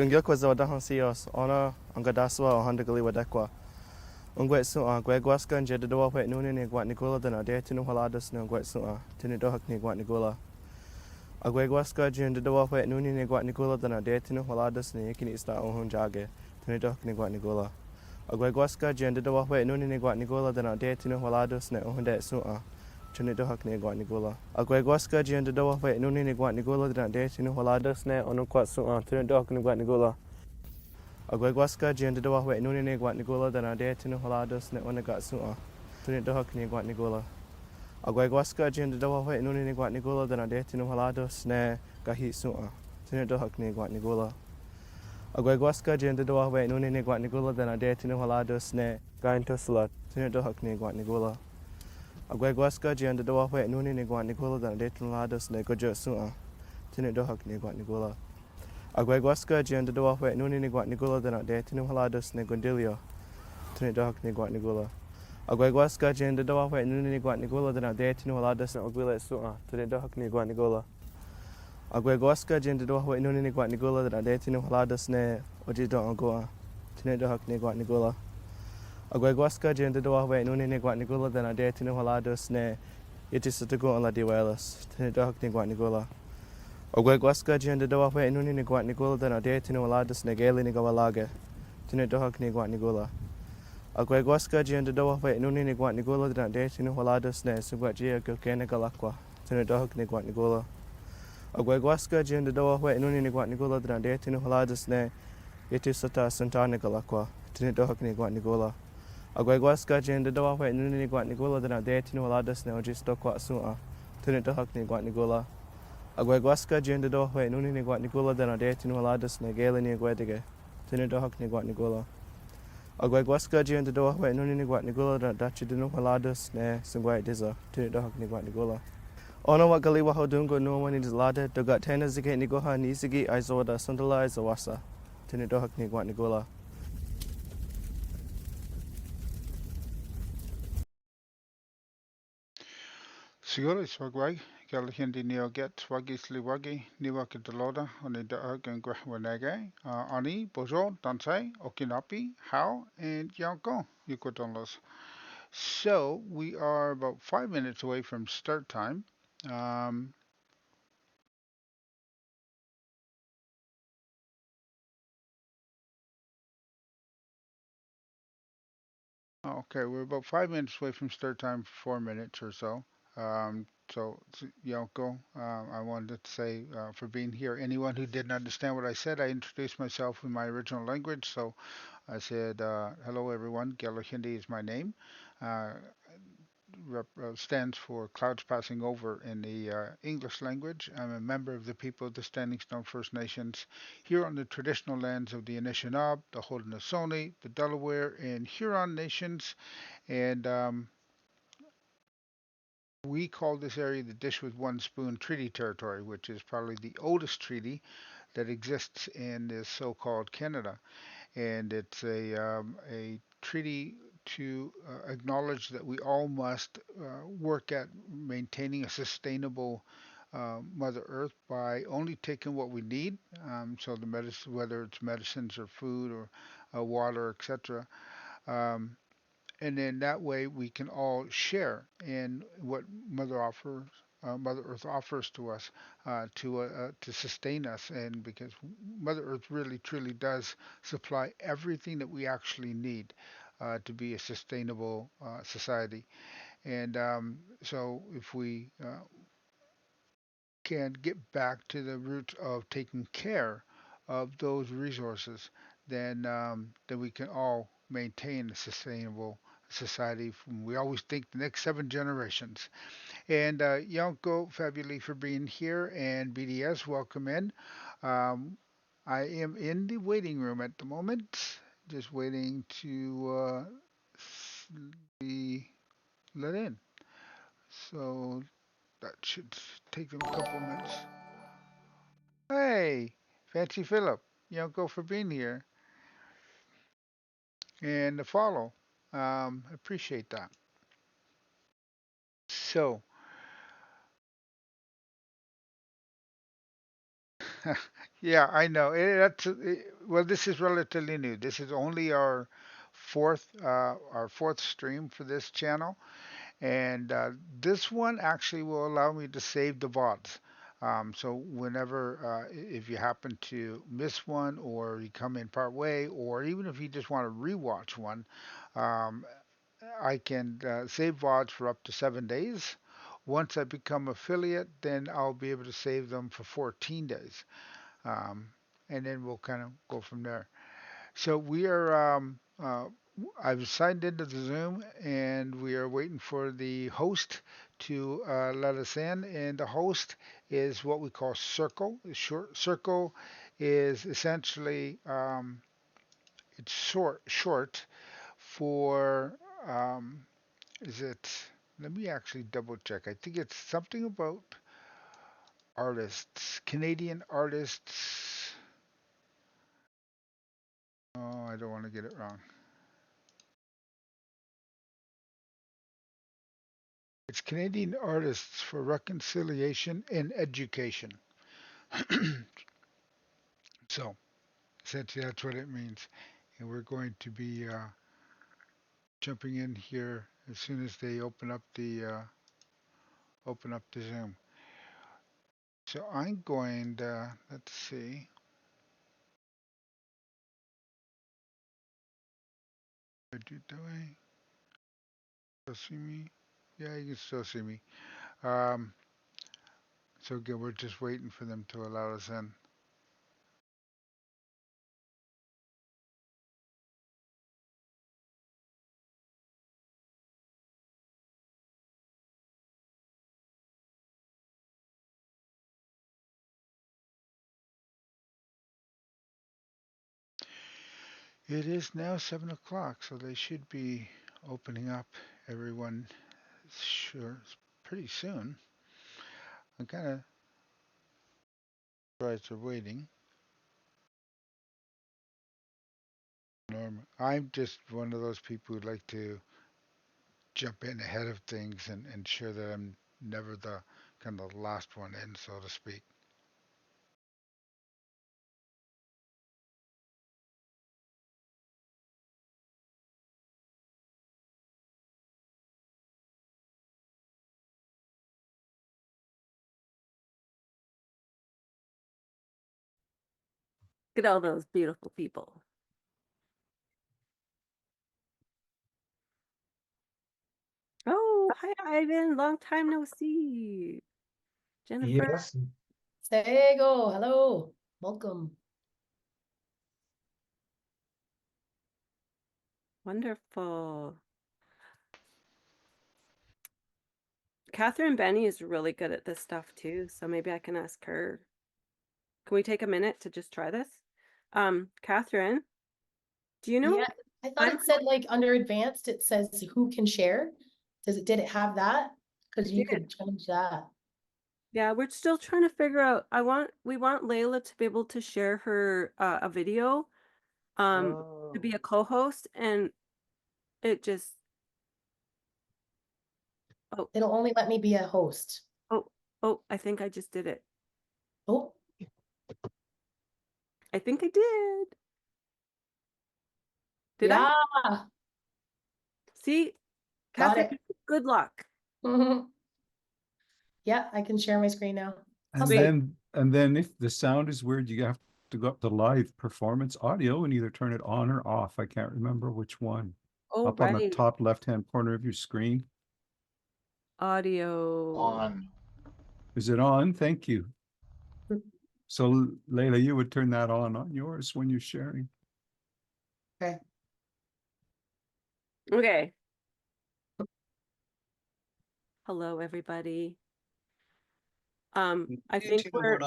Gungyo kwa wadahan sios ona angadaswa o handagali wadakwa. Ungwet su'a gwegwaska nje dedowa wet nuni ni gwat nigula dana de tinu haladas na ungwet su'a tinu dohak ni gwat nigula. Agwegwaska nje dedowa wet nuni ni gwat nigula dana de tinu haladas ni ikini ista ohun jage tinu dohak ni gwat nigula. Agwegwaska nje dedowa wet nuni ni gwat nigula dana de tinu haladas na ohun de su'a tinu dohak ni gwat nigula. Agwegwaska nje dedowa wet nuni ni gwat nigula dana de tinu haladas na onu kwat su'a tinu dohak ni gwat nigula. Agwegwaska nje dedowa wet nuni ni gwat nigula dana de tinu haladas na onagat su'a tinu dohak ni gwat nigula. Agwegwaska nje dedowa wet nuni ni gwat nigula dana de tinu haladas na gahi su'a tinu dohak ni gwat nigula. Agwegwaska nje dedowa wet nuni ni gwat nigula dana de tinu haladas na gain tusla tinu dohak ni gwat nigula. Agwegwaska nje dedowa wet nuni ni gwat nigula dana de tinu haladas na gojo su'a tinu dohak ni gwat nigula. Agwegwaska nje dedowa wet nuni ni gwat nigula dana de tinu haladas na gondilio tinu dohak ni gwat nigula. Agwegwaska nje dedowa wet nuni ni gwat nigula dana de tinu haladas na ogwile su'a tinu dohak ni gwat nigula. Agwegwaska nje dedowa wet nuni ni gwat nigula dana de tinu haladas na ojido angoa tinu dohak ni gwat nigula. Agwegwaska nje dedowa wet nuni ni gwat nigula dana de tinu haladas na itisatugu on la diwalas tinu dohak ni gwat nigula. Agwegwaska nje dedowa wet nuni ni gwat nigula dana de tinu haladas na geli ni gawalage tinu dohak ni gwat nigula. Agwegwaska nje dedowa wet nuni ni gwat nigula dana de tinu haladas na sugwat jia gilkena galakwa tinu dohak ni gwat nigula. Agwegwaska nje dedowa wet nuni ni gwat nigula dana de tinu haladas na itisata santana galakwa tinu dohak ni gwat nigula. Agwegwaska nje dedowa wet nuni ni gwat nigula dana de tinu haladas na ojistokwa su'a tinu dohak ni gwat nigula. Agwegwaska nje dedowa wet nuni ni gwat nigula dana de tinu haladas na geli ni agwedige tinu dohak ni gwat nigula. Agwegwaska nje dedowa wet nuni ni gwat nigula dana dachi dinu haladas na sungwai diza tinu dohak ni gwat nigula. Ona wakali waho dungo nuwa ni dizlada dogat tena zike nigoha nisigi aizoda sundala aizawasa tinu dohak ni gwat nigula. Siguro iswagwag galahindi neo get wagi sliwagi niwa kitaloda oni da and gwahwanage ani bojo dansai okinapi how and yanko yukotonlos. So we are about 5 minutes away from start time. Um, Okay, we're about 5 minutes away from start time, 4 minutes or so. Yoko, I wanted to say for being here. Anyone who didn't understand what I said, I introduced myself in my original language. So I said, hello everyone, Gelo Hindi is my name. Uh, Stands for Clouds Passing Over in the English language. I'm a member of the people of the Standing Stone First Nations here on the traditional lands of the Anishinaabe, the Haudenosaunee, the Delaware, and Huron nations. And we call this area the Dish with One Spoon Treaty Territory, which is probably the oldest treaty that exists in this so-called Canada. And it's a treaty to acknowledge that we all must work at maintaining a sustainable Mother Earth by only taking what we need. So the medicine, whether it's medicines or food or water, etc. Um, and then that way we can all share in what Mother Earth offers to us to sustain us, and because Mother Earth really truly does supply everything that we actually need to be a sustainable society. And so if we can get back to the roots of taking care of those resources, then we can all maintain a sustainable society. We always think the next 7 generations. And Yonko, fabulous for being here, and BDS, welcome in. Um, I am in the waiting room at the moment, just waiting to be let in. So that should take them a couple minutes. Hey, Fancy Philip, Yoko for being here and the follow. Appreciate that. So, yeah, I know. Well, this is relatively new. This is only our fourth stream for this channel, and this one actually will allow me to save the VODs. So whenever, if you happen to miss one, or you come in part way, or even if you just want to rewatch one, um, I can save VODs for up to 7 days. Once I become affiliate, then I'll be able to save them for 14 days. Um, and then we'll kind of go from there. So I've signed into the Zoom, and we are waiting for the host to let us in. And the host is what we call C.I.R.C.L.E. C.I.R.C.L.E is essentially, it's short for, um, is it? Let me actually double check. I think it's something about artists, Canadian artists. Oh, I don't want to get it wrong. It's Canadian Artists for Reconciliation and Education. So, essentially, that's what it means. And we're going to be jumping in here as soon as they open up the Zoom. So I'm going to, let's see. Do I still see me? Yeah, you can still see me. Um, so again, we're just waiting for them to allow us in. It is now 7 o'clock, so they should be opening up everyone sure pretty soon. I'm kind of surprised they're waiting. I'm just one of those people who like to jump in ahead of things and ensure that I'm never the kind of last one in, so to speak. Look at all those beautiful people. Hi, Ivan. Long time no see. Jennifer. Yes. Sego, hello, welcome. Wonderful. Catherine Benny is really good at this stuff too, so maybe I can ask her. Can we take a minute to just try this? Catherine, do you know? Yeah, I thought it said like under advanced, it says who can share. Did it have that? Because you could change that. Yeah, we're still trying to figure out. We want Layla to be able to share her a video, to be a co-host, and it just It'll only let me be a host. oh, I think I just did it. Oh, I think I did. Did I? yeah. See, Got Catherine, it. good luck. Yeah, I can share my screen now. And then if the sound is weird, you have to go up to live performance audio and either turn it on or off. I can't remember which one. Oh, Up on the right. top left-hand corner of your screen. Audio. On. Is it on? Thank you. So Layla, you would turn that on yours when you're sharing. Okay. Okay. Hello, everybody. I think we're.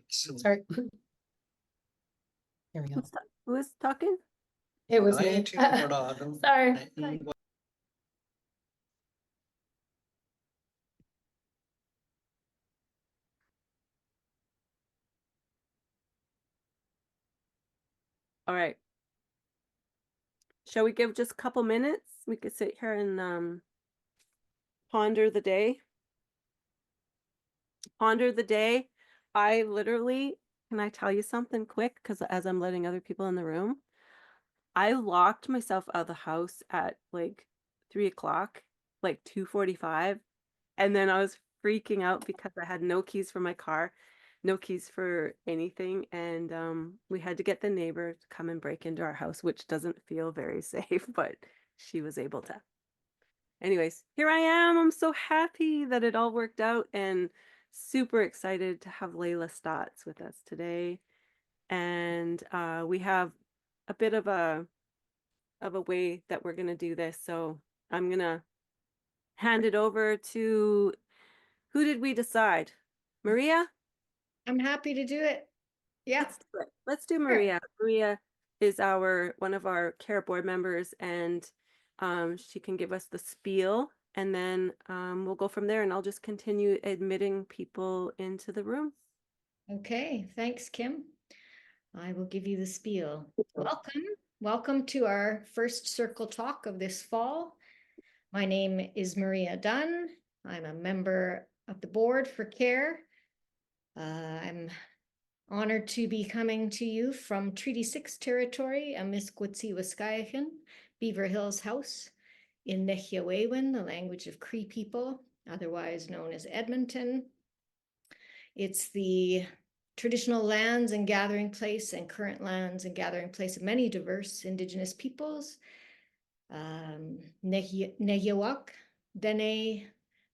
Sorry. Here we go. Who is talking? It was me. Sorry. All right. Shall we give just a couple minutes? We could sit here and ponder the day. Ponder the day. I literally, can I tell you something quick? Because as I'm letting other people in the room, I locked myself out of the house at like 3 o'clock, like 2:45. And then I was freaking out because I had no keys for my car, no keys for anything. And we had to get the neighbor to come and break into our house, which doesn't feel very safe, but she was able to. Anyways, here I am. I'm so happy that it all worked out and super excited to have Layla Staats with us today. And we have a bit of a way that we're gonna do this. So I'm gonna hand it over to, who did we decide? Maria? I'm happy to do it. Yeah. Let's do it. Let's do Maria. Maria is one of our CARE board members, and she can give us the spiel, and then we'll go from there, and I'll just continue admitting people into the room. Okay. Thanks, Kim. I will give you the spiel. Welcome. Welcome to our first circle talk of this fall. My name is Maria Dunn. I'm a member of the board for CARE. I'm honored to be coming to you from Treaty 6 territory, Amiskwaciwâskahikan, Beaver Hills House in Nehiawewan, the language of Cree people, otherwise known as Edmonton. It's the traditional lands and gathering place and current lands and gathering place of many diverse Indigenous peoples. Nehiawak, Dene,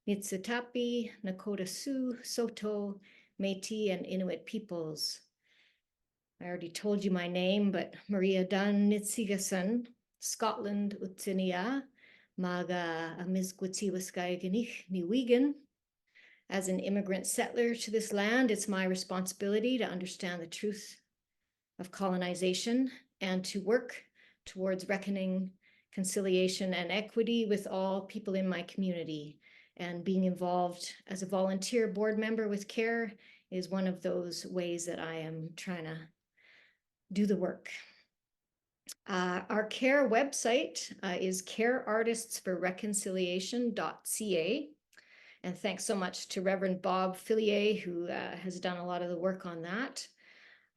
Niitsitapi, Nakota Sioux, Saulteaux, Métis, and Inuit peoples. I already told you my name, but Maria Dunn Nitsigason, Scotland Utinia, Maga Amiskwaciwâskahikanich Niwigan. As an immigrant settler to this land, it's my responsibility to understand the truth of colonization and to work towards reckoning, conciliation, and equity with all people in my community. And being involved as a volunteer board member with CARE is one of those ways that I am trying to do the work. Our CARE website is careartistsforreconciliation.ca. And thanks so much to Reverend Bob Fillier, who has done a lot of the work on that.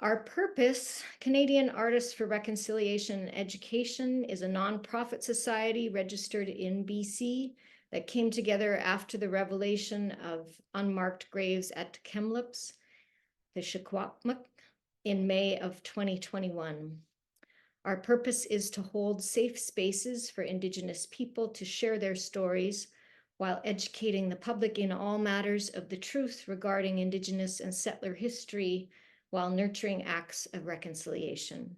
Our purpose, Canadian Artists for Reconciliation and Education, is a nonprofit society registered in BC that came together after the revelation of unmarked graves at Kamloops, the Secwépemc, in May of 2021. Our purpose is to hold safe spaces for Indigenous people to share their stories while educating the public in all matters of the truth regarding Indigenous and settler history while nurturing acts of reconciliation.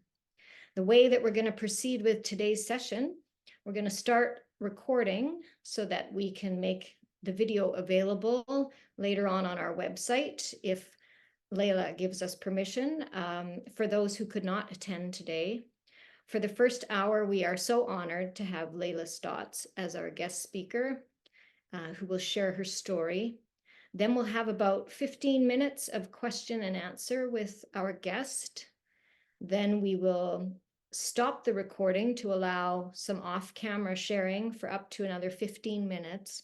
The way that we're going to proceed with today's session, we're going to start recording so that we can make the video available later on our website if Layla gives us permission, for those who could not attend today. For the first hour, we are so honored to have Layla Staats as our guest speaker, who will share her story. Then we'll have about 15 minutes of question and answer with our guest. Then we will stop the recording to allow some off-camera sharing for up to another 15 minutes.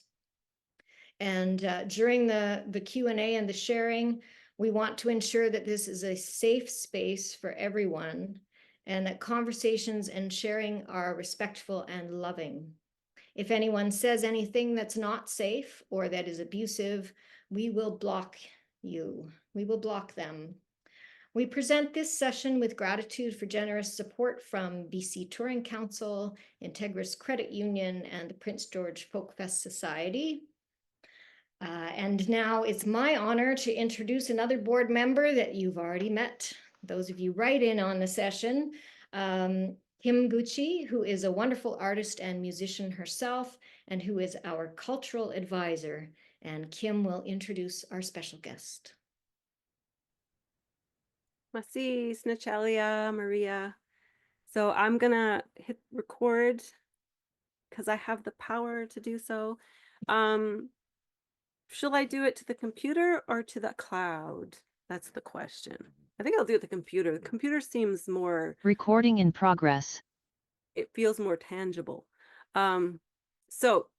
And during the Q&A and the sharing, we want to ensure that this is a safe space for everyone and that conversations and sharing are respectful and loving. If anyone says anything that's not safe or that is abusive, we will block you. We will block them. We present this session with gratitude for generous support from BC Touring Council, Integris Credit Union, and the Prince George Folkfest Society. And now it's my honor to introduce another board member that you've already met. Those of you right in on the session, Kim Gucci, who is a wonderful artist and musician herself, and who is our cultural advisor. And Kim will introduce our special guest. Merci, Natalia, Maria. So I'm gonna hit record because I have the power to do so. Shall I do it to the computer or to the cloud? That's the question. I think I'll do it to the computer. The computer seems more... Recording in progress. It feels more tangible. So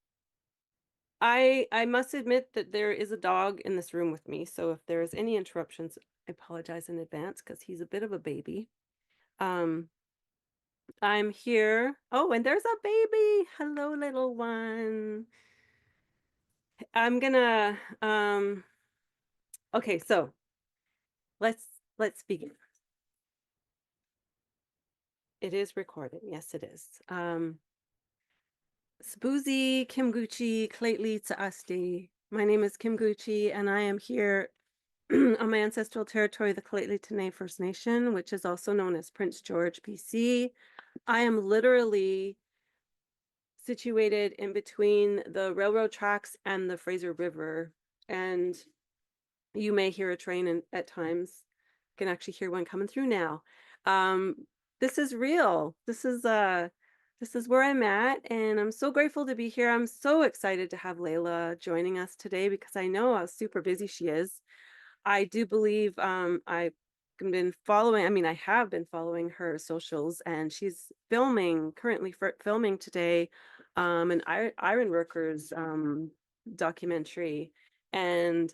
I must admit that there is a dog in this room with me. So if there is any interruptions, I apologize in advance because he's a bit of a baby. I'm here. Oh, and there's a baby. Hello, little one. I'm gonna okay, so let's begin. It is recorded. Yes, it is. Spuzi Kim Gucci C.I.R.C.L.E. Tsaasti. My name is Kim Gucci, and I am here on my ancestral territory, the C.I.R.C.L.E. Tene First Nation, which is also known as Prince George, BC. I am literally situated in between the railroad tracks and the Fraser River, and you may hear a train at times. You can actually hear one coming through now. This is real. This is where I'm at, and I'm so grateful to be here. I'm so excited to have Layla joining us today because I know how super busy she is. I do believe I've been following, I have been following her socials, and she's currently filming today an Iron Workers documentary, and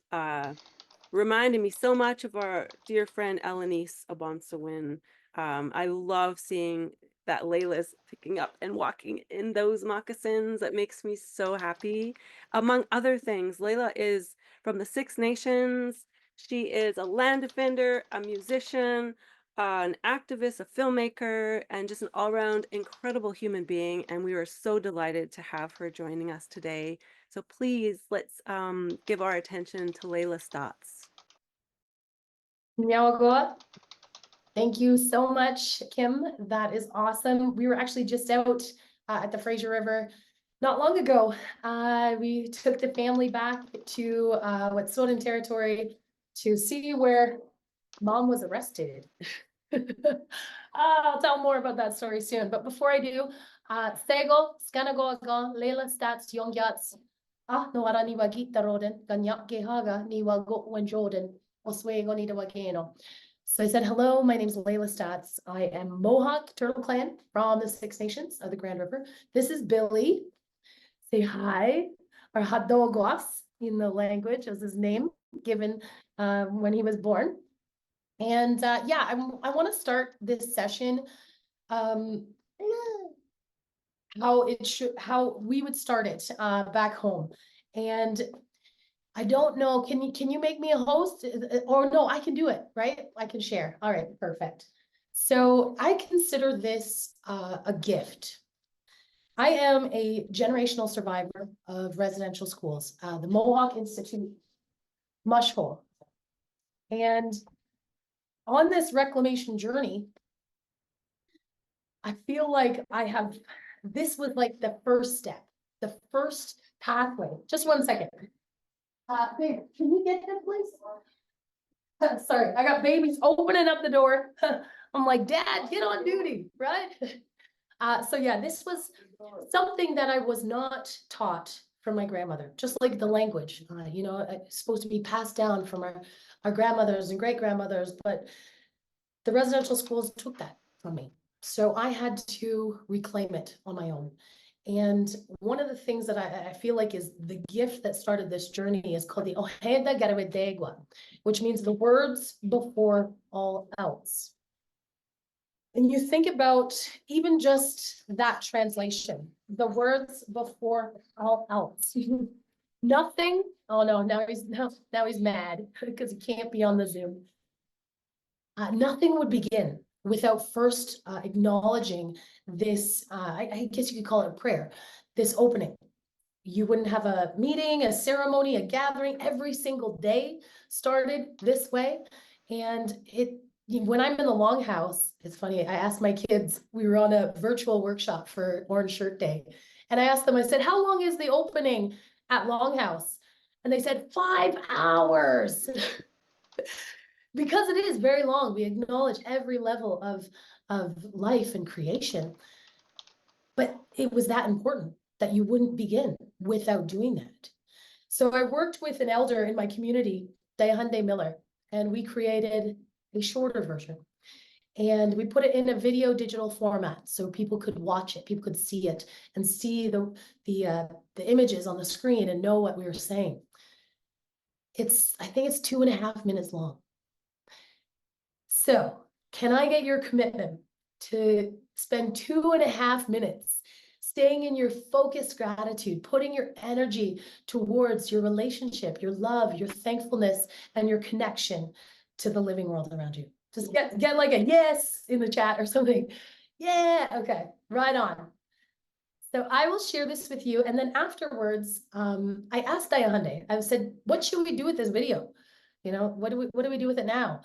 reminded me so much of our dear friend Elenice Abonsawin. I love seeing that Layla's picking up and walking in those moccasins. That makes me so happy. Among other things, Layla is from the Six Nations. She is a land defender, a musician, an activist, a filmmaker, and just an all-around incredible human being. And we are so delighted to have her joining us today. So please, let's give our attention to Layla Staats. Nyawagoa. Thank you so much, Kim. That is awesome. We were actually just out at the Fraser River not long ago. We took the family back to Wet'suwet'en territory to see where Mom was arrested. I'll tell more about that story soon. But before I do, Sego, Skanagoaga, Layla Staats, Yongyats, Noara Niwa Gita Roden, Ganyak Gehaga, Niwa Go Wenjoden, Oswego Nida Wakeno. So I said, hello, my name is Layla Staats. I am Mohawk Turtle Clan from the Six Nations of the Grand River. This is Billy. Say hi, or Hadogoas in the language as his name given when he was born. And yeah, I want to start this session how we would start it back home. And I don't know, can you make me a host? Or no, I can do it, right? I can share. All right, perfect. So I consider this a gift. I am a generational survivor of residential schools, the Mohawk Institute Mushhole. And on this reclamation journey, I feel like this was like the first step, the first pathway. Just 1 second. Babe, can you get this, please? Sorry, I got babies opening up the door. I'm like, Dad, get on duty, right? So yeah, this was something that I was not taught from my grandmother, just like the language, it's supposed to be passed down from our grandmothers and great grandmothers, but the residential schools took that from me. So I had to reclaim it on my own. And one of the things that I feel like is the gift that started this journey is called the Ojeda Garawedegua, which means the words before all else. And you think about even just that translation, the words before all else. Nothing. Oh no, now he's mad because he can't be on the Zoom. Nothing would begin without first acknowledging this, I guess you could call it a prayer, this opening. You wouldn't have a meeting, a ceremony, a gathering. Every single day started this way. And when I'm in the Longhouse, it's funny, I asked my kids, we were on a virtual workshop for Orange Shirt Day. And I asked them, I said, how long is the opening at Longhouse? And they said, 5 hours. Because it is very long. We acknowledge every level of life and creation. But it was that important that you wouldn't begin without doing that. So I worked with an elder in my community, Dayahunde Miller, and we created a shorter version. And we put it in a video digital format so people could watch it, people could see it and see the images on the screen and know what we were saying. I think it's 2.5 minutes long. So can I get your commitment to spend 2.5 minutes staying in your focused gratitude, putting your energy towards your relationship, your love, your thankfulness, and your connection to the living world around you? Just get like a yes in the chat or something. Yeah, okay, right on. So I will share this with you. And then afterwards, I asked Dayahunde, I said, what should we do with this video? What do we do with it now?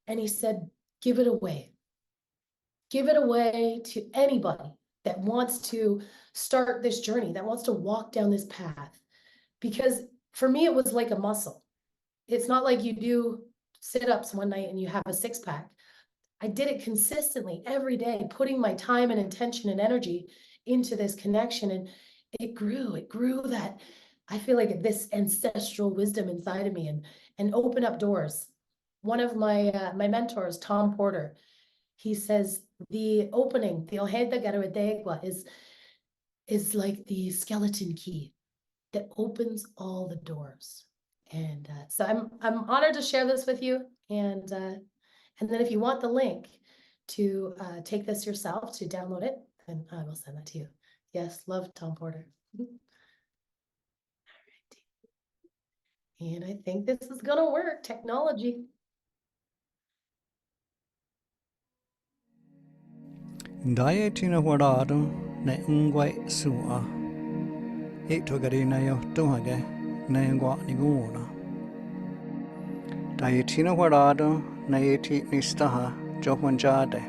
And he said, give it away. Give it away to anybody that wants to start this journey, that wants to walk down this path. Because for me, it was like a muscle. It's not like you do sit-ups one night and you have a 6-pack. I did it consistently every day, putting my time and intention and energy into this connection. And it grew that, I feel like this ancestral wisdom inside of me and open up doors. One of my mentors, Tom Porter, he says the opening, the Ojeda Garawedegua is like the skeleton key that opens all the doors. And so I'm honored to share this with you. And then if you want the link to take this yourself, to download it, then I will send that to you. Yes, love Tom Porter. And I think this is gonna work, technology. Daye tina warado ne ungwai sua. Itogari na yo tohage ne ngwa niguna. Daye tina warado na yeti nistaha johwanjade.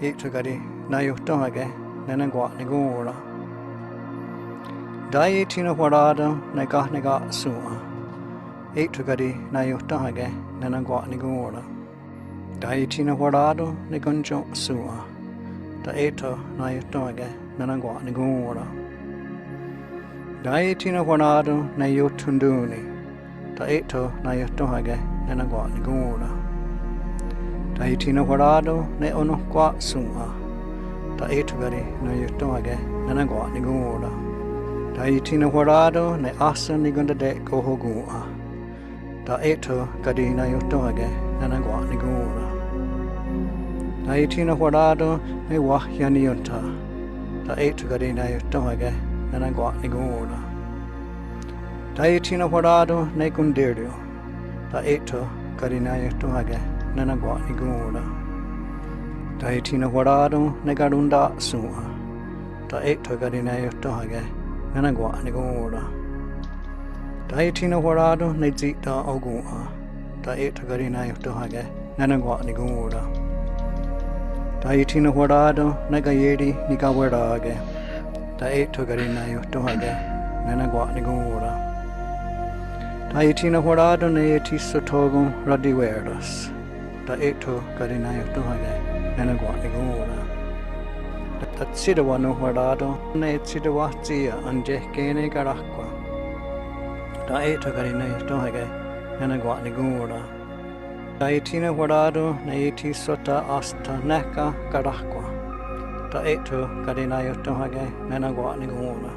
Itogari na yo tohage ne ngwa niguna. Daye tina warado ne gahnega sua. Itogari na yo tohage ne ngwa niguna. Daye tina warado ne gunjo sua. Da eto na yotoge na ngwa ngora. Da etina wanado na yotunduni. Da eto na yotoge na ngwa ngora. Da etina warado na ono kwa suma. Da eto gari na yotoge na ngwa ngora. Da etina warado na asa nigunda de kohogua. Da eto gari na yotoge na ngwa ngora. Da etina warado ne wahyaniota. Da etugari na yotoge na ngwa ngora. Da etina warado ne gundirio. Da eto gari na yotoge na ngwa ngora. Tahiti no Horado, Negarunda Sua, Ta Etogarina Yotohage, Nanagua Nigora. Tahiti no Horado, Nezita Ogua, Ta Etogarina Yotohage, Nanagua Nigora. Tahiti no Horado, Negayedi Nigawarage, Ta Etogarina Yotohage, Nanagua Nigora. Tahiti no Horado, Neeti Sotogo, Radiweras, Ta Etogarina Yotohage, Nanagua Nigora. Tatsidawa no Horado, ne Tsidawa Tia, Anje Kene Garakwa. Ta Etogarina Yotohage, Nanagua Nigora. Tahiti no Horado, Neeti Sota Asta Neka Garakwa. Ta Etogarina Yotohage, Nanagua Nigora.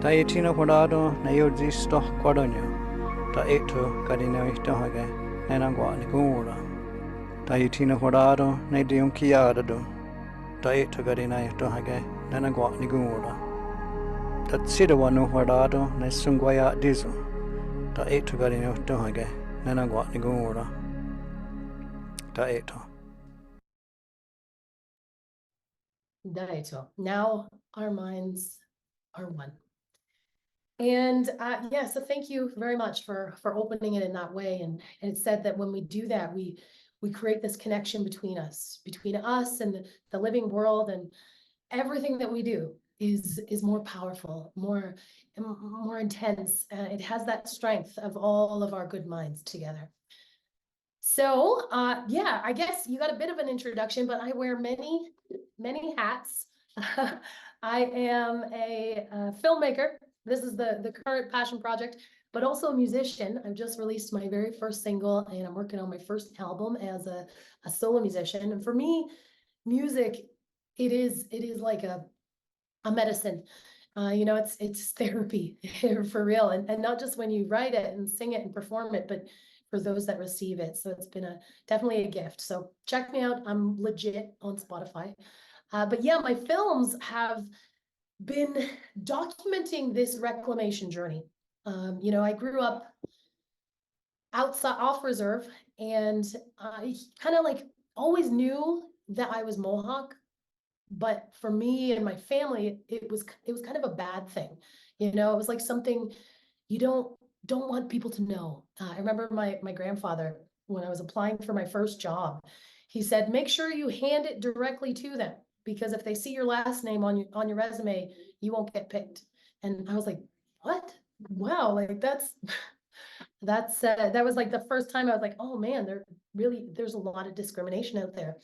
Tahiti no Horado, Neozi Stoch Quadonio. Ta Etogarina Yotohage, Nanagua Nigora. Tahiti no Horado, ne Diunkiadado. Ta Etogarina Yotohage, Nanagua Nigora. Tatsidawa no Horado, ne Sungwaya Dizu. Ta Etogarina Yotohage, Nanagua Nigora. Ta Eto. Daito. Now our minds are one. And yeah, so thank you very much for opening it in that way. And it said that when we do that, we create this connection between us and the living world, and everything that we do is more powerful, more intense. It has that strength of all of our good minds together. So yeah, I guess you got a bit of an introduction, but I wear many hats. I am a filmmaker. This is the current passion project, but also a musician. I've just released my very first single, and I'm working on my first album as a solo musician. And for me, music, it is like a medicine. You know, it's therapy for real, and not just when you write it and sing it and perform it, but for those that receive it. So it's been definitely a gift. So check me out. I'm legit on Spotify. But yeah, my films have been documenting this reclamation journey. You know, I grew up outside off reserve, and I kind of like always knew that I was Mohawk, but for me and my family, it was kind of a bad thing. You know, it was like something you don't want people to know. I remember my grandfather, when I was applying for my first job, he said, make sure you hand it directly to them, because if they see your last name on your resume, you won't get picked. And I was like, what? Wow, like that was like the first time I was like, oh man, there's a lot of discrimination out there.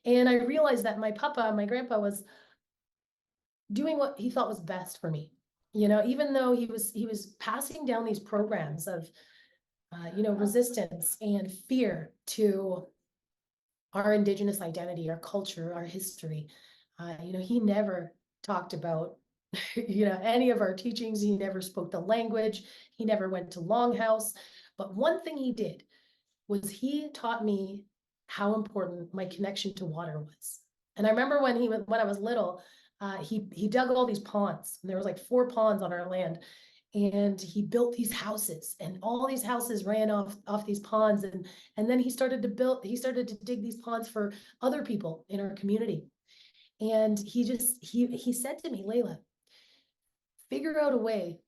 And I realized that my grandpa was doing what he thought was best for me. You know, even though he was passing down these programs of you know, resistance and fear to our Indigenous identity, our culture, our history. You know, he never talked about you know, any of our teachings. He never spoke the language. He never went to Longhouse. But one thing he did was he taught me how important my connection to water was. And I remember when I was little, he dug all these ponds, and there was like 4 ponds on our land, and he built these houses, and all these houses ran off these ponds, and then he started to dig these ponds for other people in our community. And he said to me, Layla, figure out a way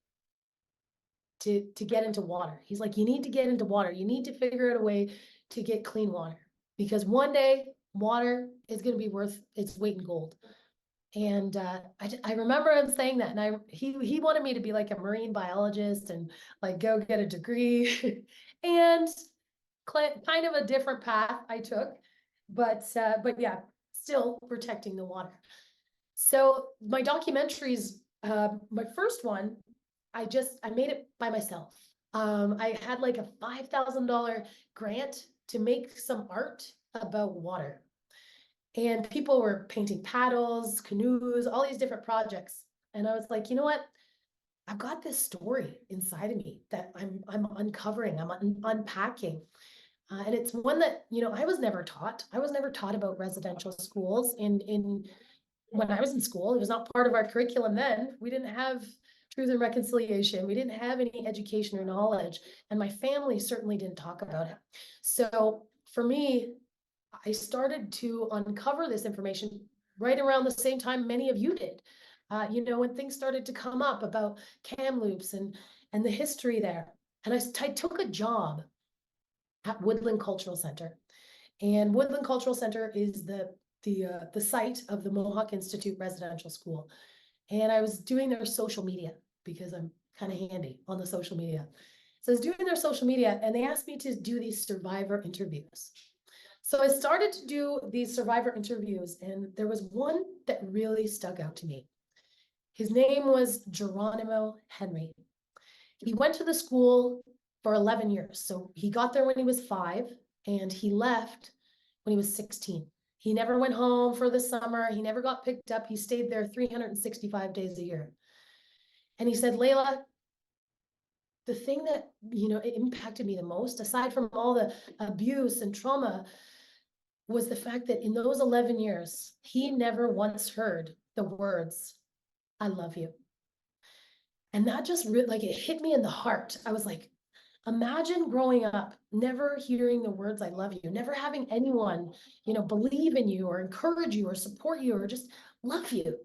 to get into water. He's like, you need to get into water. You need to figure out a way to get clean water, because one day water is going to be worth its weight in gold. And I remember him saying that, and he wanted me to be like a marine biologist and like go get a degree, and kind of a different path I took, but yeah, still protecting the water. So my documentaries, my first one, I made it by myself. I had like a $5,000 grant to make some art about water. And people were painting paddles, canoes, all these different projects. And I was like, you know what? I've got this story inside of me that I'm uncovering, I'm unpacking. And it's one that, you know, I was never taught. I was never taught about residential schools in when I was in school. It was not part of our curriculum then. We didn't have truth and reconciliation. We didn't have any education or knowledge. And my family certainly didn't talk about it. So for me, I started to uncover this information right around the same time many of you did. You know, when things started to come up about Kamloops and the history there. And I took a job at Woodland Cultural Center. And Woodland Cultural Center is the site of the Mohawk Institute Residential School. And I was doing their social media because I'm kind of handy on the social media. So I was doing their social media and they asked me to do these survivor interviews. So I started to do these survivor interviews and there was one that really stuck out to me. His name was Geronimo Henry. He went to the school for 11 years. So he got there when he was 5 and he left when he was 16. He never went home for the summer. He never got picked up. He stayed there 365 days a year. And he said, Layla, the thing that, it impacted me the most, aside from all the abuse and trauma, was the fact that in those 11 years, he never once heard the words, I love you. And that just like it hit me in the heart. I was like, imagine growing up, never hearing the words, I love you, never having anyone, believe in you or encourage you or support you or just love you,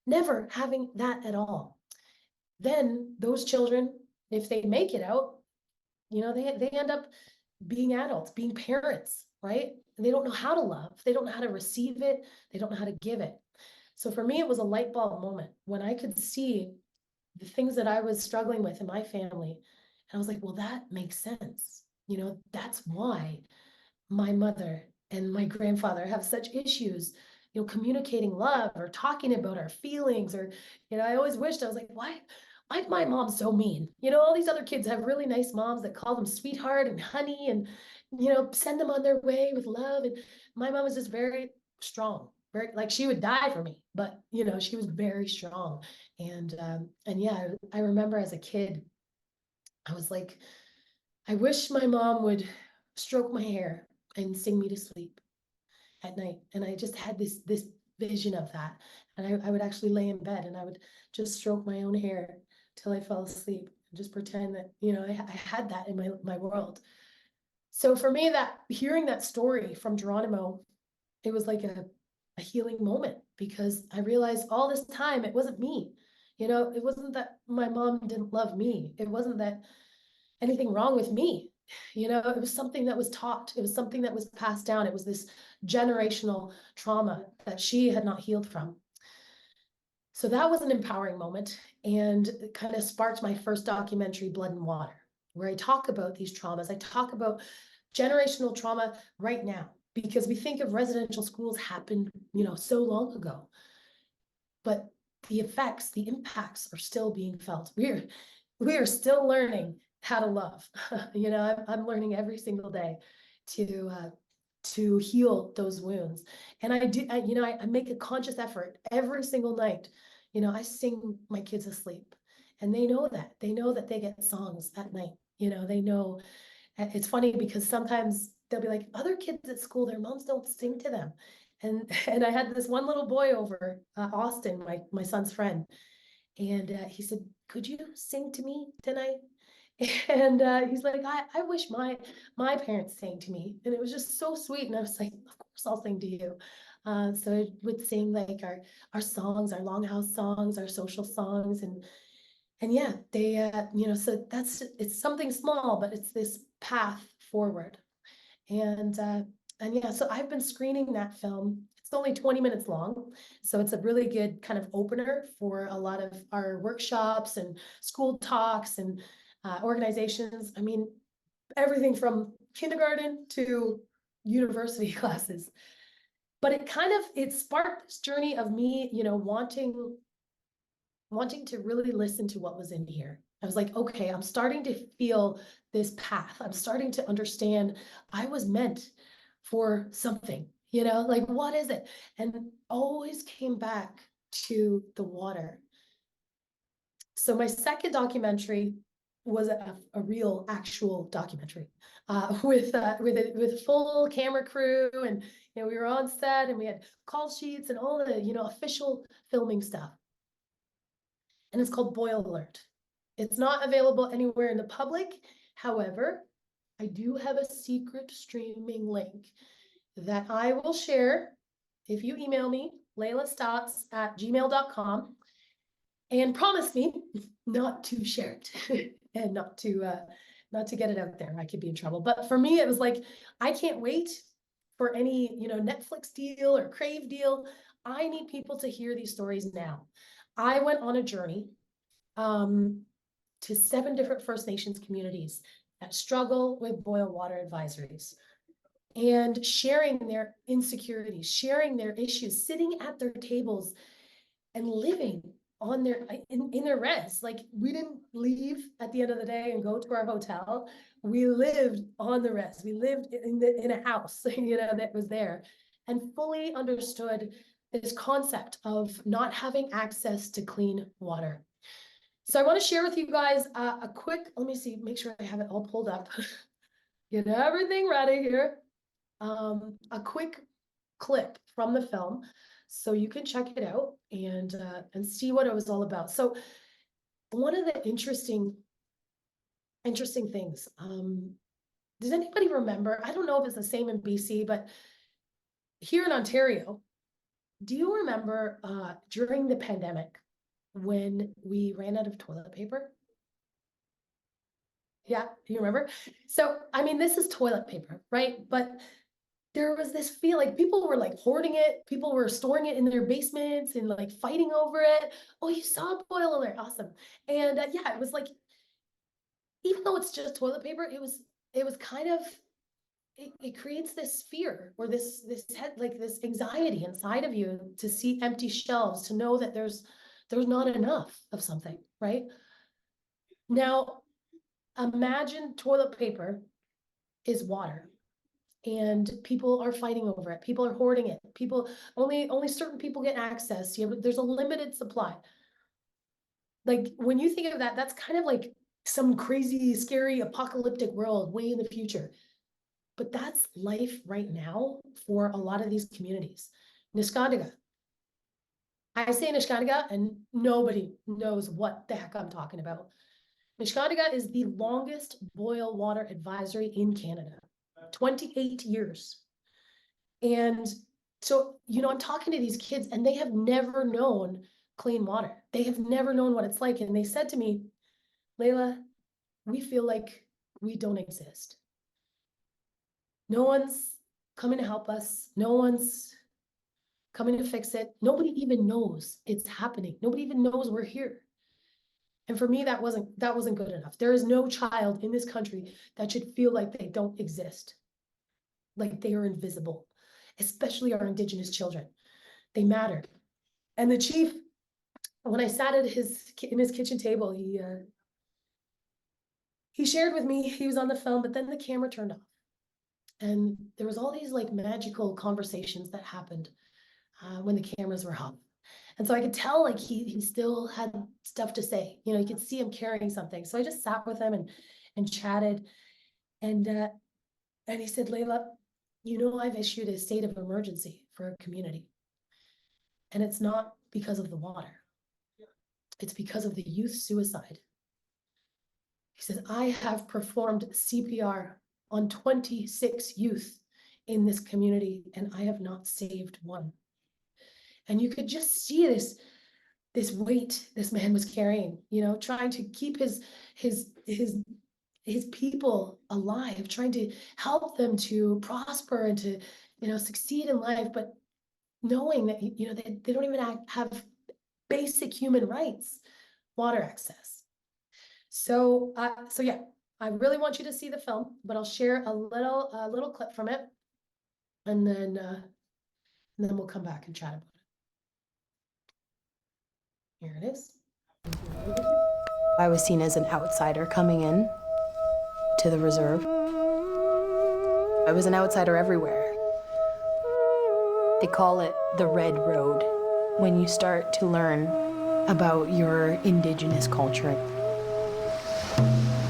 never having that at all. Then those children, if they make it out, they end up being adults, being parents, right? And they don't know how to love. They don't know how to receive it. They don't know how to give it. So for me, it was a light bulb moment when I could see the things that I was struggling with in my family. And I was like, well, that makes sense. That's why my mother and my grandfather have such issues, communicating love or talking about our feelings or, I always wished, I was like, why's my mom so mean? All these other kids have really nice moms that call them sweetheart and honey and, send them on their way with love. And my mom was just very strong, very, like she would die for me, but, she was very strong. And yeah, I remember as a kid, I was like, I wish my mom would stroke my hair and sing me to sleep at night. And I just had this vision of that. And I would actually lay in bed and I would just stroke my own hair till I fell asleep and just pretend that, I had that in my world. So for me, that hearing that story from Geronimo, it was like a healing moment because I realized all this time it wasn't me. It wasn't that my mom didn't love me. It wasn't that anything wrong with me. It was something that was taught. It was something that was passed down. It was this generational trauma that she had not healed from. So that was an empowering moment and it kind of sparked my first documentary, Blood and Water, where I talk about these traumas. I talk about generational trauma right now because we think of residential schools happened, so long ago. But the effects, the impacts are still being felt. We are still learning how to love. I'm learning every single day to heal those wounds. And I make a conscious effort every single night. I sing my kids asleep and they know that they get songs at night. They know. It's funny because sometimes they'll be like, other kids at school, their moms don't sing to them. And I had this one little boy over, Austin, my son's friend, and he said, could you sing to me tonight? And he's like, I wish my parents sang to me. And it was just so sweet. And I was like, of course I'll sing to you. So I would sing like our songs, our longhouse songs, our social songs. And yeah, they, so it's something small, but it's this path forward. And yeah, so I've been screening that film. It's only 20 minutes long. So it's a really good kind of opener for a lot of our workshops and school talks and organizations. I mean, everything from kindergarten to university classes. But it sparked this journey of me, wanting to really listen to what was in here. I was like, okay, I'm starting to feel this path. I'm starting to understand I was meant for something, like what is it? And always came back to the water. So my second documentary was a real actual documentary with a full camera crew, and we were on set and we had call sheets and all the official filming stuff. And it's called Boil Alert. It's not available anywhere in the public. However, I do have a secret streaming link that I will share if you email me, laylastats@gmail.com, and promise me not to share it and not to get it out there. I could be in trouble. But for me, it was like, I can't wait for any, Netflix deal or Crave deal. I need people to hear these stories now. I went on a journey to 7 different First Nations communities that struggle with boil water advisories, and sharing their insecurities, sharing their issues, sitting at their tables and living on their in their res. Like, we didn't leave at the end of the day and go to our hotel. We lived on the res. We lived in a house, that was there, and fully understood this concept of not having access to clean water. So I want to share with you guys a quick, let me see, make sure I have it all pulled up. Get everything ready here. A quick clip from the film so you can check it out and see what it was all about. So one of the interesting things, does anybody remember? I don't know if it's the same in BC, but here in Ontario, do you remember during the pandemic when we ran out of toilet paper? Yeah, you remember? So, I mean, this is toilet paper, right? But there was this feel like people were like hoarding it. People were storing it in their basements and like fighting over it. Oh, you saw a boil alert. Awesome. And yeah, it was like, even though it's just toilet paper, it was kind of, it creates this fear or this head, like this anxiety inside of you to see empty shelves, to know that there's not enough of something, right? Now, imagine toilet paper is water and people are fighting over it. People are hoarding it. People, only certain people get access. There's a limited supply. Like, when you think of that, that's kind of like some crazy, scary, apocalyptic world way in the future. But that's life right now for a lot of these communities. Niskandiga. I say Niskandiga and nobody knows what the heck I'm talking about. Niskandiga is the longest boil water advisory in Canada, 28 years. And so, I'm talking to these kids and they have never known clean water. They have never known what it's like. And they said to me, Layla, we feel like we don't exist. No one's coming to help us. No one's coming to fix it. Nobody even knows it's happening. Nobody even knows we're here. And for me, that wasn't good enough. There is no child in this country that should feel like they don't exist, like they are invisible, especially our Indigenous children. They mattered. And the chief, when I sat at in his kitchen table, he shared with me, he was on the phone, but then the camera turned off. And there was all these like magical conversations that happened when the cameras were off. And so I could tell like he still had stuff to say. You could see him carrying something. So I just sat with him and chatted. And he said, Layla, I've issued a state of emergency for a community. And it's not because of the water. It's because of the youth suicide. He says, I have performed CPR on 26 youth in this community, and I have not saved one. And you could just see this weight this man was carrying, trying to keep his people alive, trying to help them to prosper and to, succeed in life, but knowing that, they don't even have basic human rights, water access. So yeah, I really want you to see the film, but I'll share a little clip from it, and then we'll come back and chat about it. Here it is. I was seen as an outsider coming in to the reserve. I was an outsider everywhere. They call it the Red Road when you start to learn about your Indigenous culture.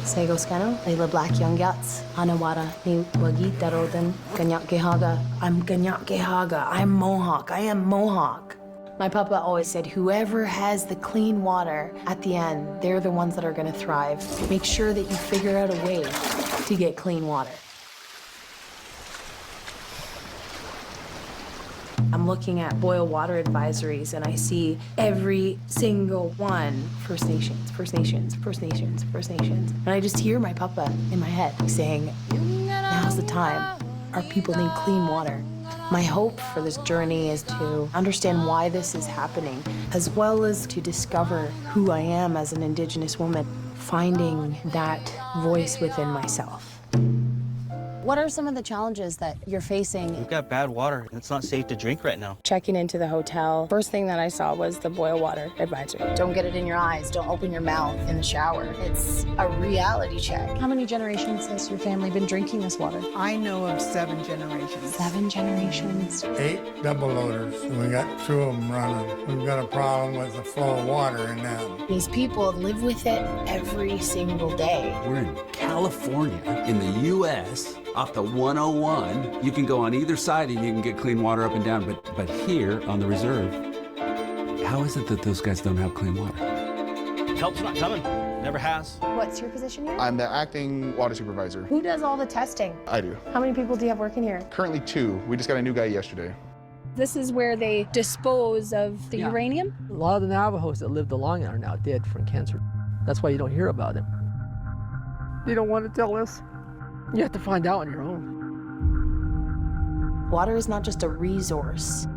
C.I.R.C.L.E, Layla Black Youngyats, Anawara, Ni Wagi Daroden, Ganyak Gehaga. I'm Ganyak Gehaga. I'm Mohawk. I am Mohawk. My papa always said, whoever has the clean water at the end, they're the ones that are going to thrive. Make sure that you figure out a way to get clean water. I'm looking at boil water advisories and I see every single one, First Nations, First Nations, First Nations, First Nations. And I just hear my papa in my head saying, now's the time. Our people need clean water. My hope for this journey is to understand why this is happening, as well as to discover who I am as an Indigenous woman, finding that voice within myself. What are some of the challenges that you're facing? We've got bad water, and it's not safe to drink right now. Checking into the hotel, first thing that I saw was the boil water advisory. Don't get it in your eyes. Don't open your mouth in the shower. It's a reality check. How many generations has your family been drinking this water? I know of 7 generations. 7 generations. 8 double loaders, and we got 2 of them running. We've got a problem with the flow of water in them. These people live with it every single day. We're in California, in the U.S., off the 101. You can go on either side and you can get clean water up and down, but here on the reserve, how is it that those guys don't have clean water? Help's not coming. Never has. What's your position here? I'm the acting water supervisor. Who does all the testing? I do. How many people do you have working here? Currently 2. We just got a new guy yesterday. This is where they dispose of the uranium? A lot of the Navajos that lived along it are now dead from cancer. That's why you don't hear about it. They don't want to tell us. You have to find out on your own. Water is not just a resource.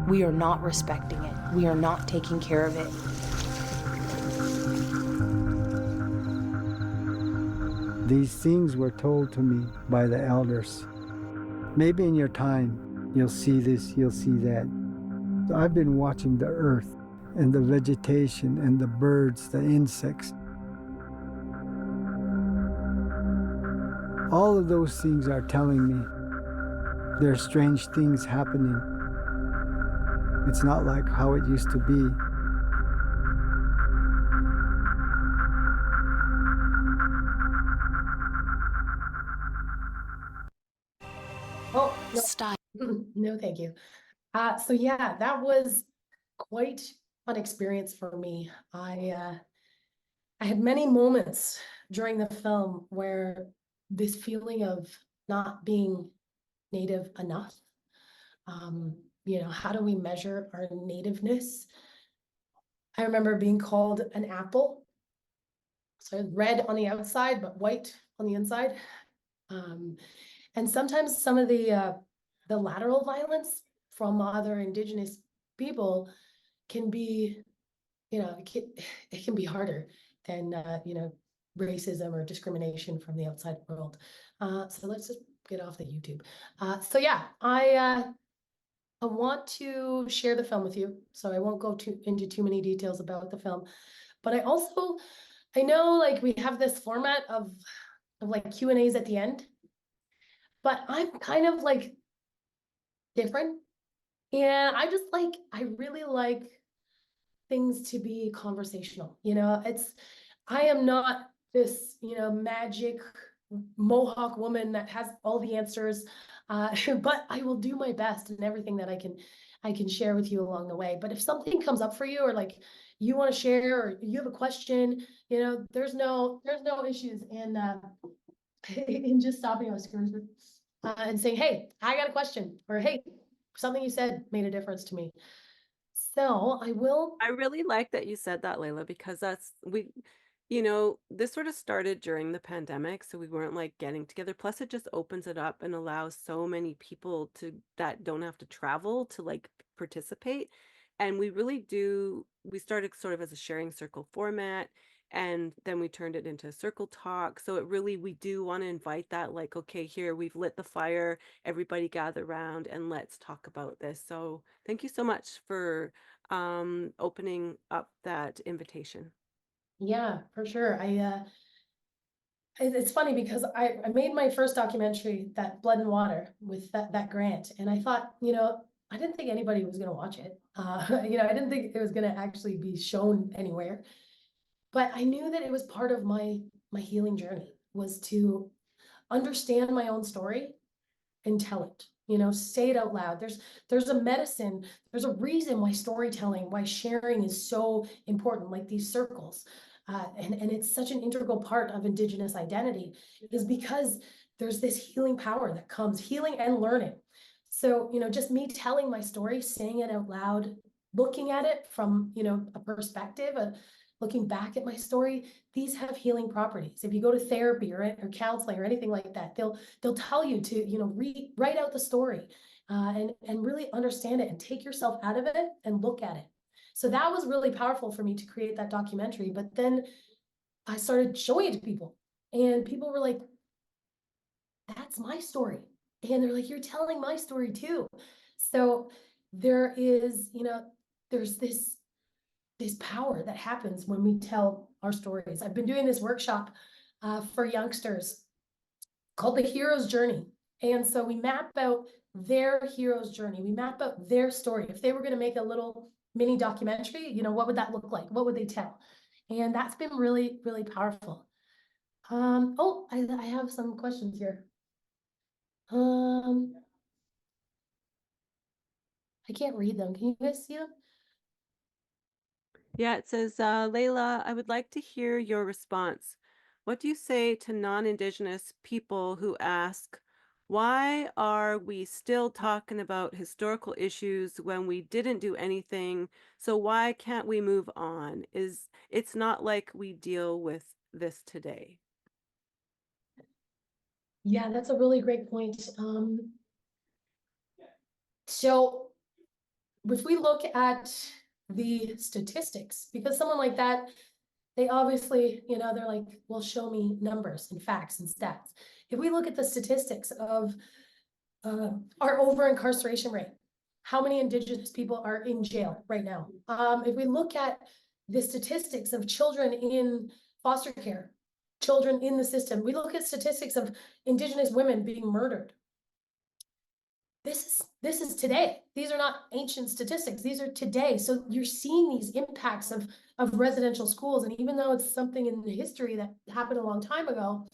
We are not respecting it. We are not taking care of it. These things were told to me by the elders. Maybe in your time, you'll see this, you'll see that. So I've been watching the earth and the vegetation and the birds, the insects. All of those things are telling me there are strange things happening. It's not like how it used to be. Oh, no. Stop. No, thank you. So yeah, that was quite an experience for me. I had many moments during the film where this feeling of not being Native enough, how do we measure our nativeness? I remember being called an apple, so red on the outside, but white on the inside. And sometimes some of the lateral violence from other Indigenous people can be, it can be harder than, racism or discrimination from the outside world. So let's just get off the YouTube. So yeah, I want to share the film with you, so I won't go into too many details about the film. But I know like we have this format of like Q&As at the end, but I'm kind of like different. And I really like things to be conversational. I am not this, magic Mohawk woman that has all the answers, but I will do my best in everything that I can share with you along the way. But if something comes up for you, or like you want to share, or you have a question, there's no issues in just stopping on screens and saying, hey, I got a question, or hey, something you said made a difference to me. So I really like that you said that, Layla, because this sort of started during the pandemic, so we weren't like getting together. Plus it just opens it up and allows so many people that don't have to travel to like participate. And we started sort of as a sharing circle format, and then we turned it into a circle talk. So we do want to invite that, like, okay, here we've lit the fire, everybody gather around and let's talk about this. So thank you so much for opening up that invitation. Yeah, for sure. It's funny because I made my first documentary, that Blood and Water, with that grant, and I thought, I didn't think anybody was going to watch it. I didn't think it was going to actually be shown anywhere. But I knew that it was part of my healing journey, was to understand my own story and tell it, say it out loud. There's a medicine, there's a reason why storytelling, why sharing is so important, like these circles. And it's such an integral part of Indigenous identity, is because there's this healing power that comes, healing and learning. So, just me telling my story, saying it out loud, looking at it from, a perspective of looking back at my story, these have healing properties. If you go to therapy or counseling or anything like that, they'll tell you to, write out the story and really understand it and take yourself out of it and look at it. So that was really powerful for me to create that documentary. But then I started showing it to people, and people were like, that's my story. And they're like, you're telling my story too. So there is, there's this power that happens when we tell our stories. I've been doing this workshop for youngsters called the Hero's Journey. And so we map out their hero's journey. We map out their story. If they were going to make a little mini documentary, what would that look like? What would they tell? And that's been really, really powerful. Oh, I have some questions here. I can't read them. Can you guys see them? Yeah, it says, Layla, I would like to hear your response. What do you say to non-Indigenous people who ask, why are we still talking about historical issues when we didn't do anything? So why can't we move on? It's not like we deal with this today. Yeah, that's a really great point. So if we look at the statistics, because someone like that, they obviously, they're like, well, show me numbers and facts and stats. If we look at the statistics of our over incarceration rate, how many Indigenous people are in jail right now? If we look at the statistics of children in foster care, children in the system, we look at statistics of Indigenous women being murdered. This is today. These are not ancient statistics. These are today. So you're seeing these impacts of residential schools. And even though it's something in the history that happened a long time ago,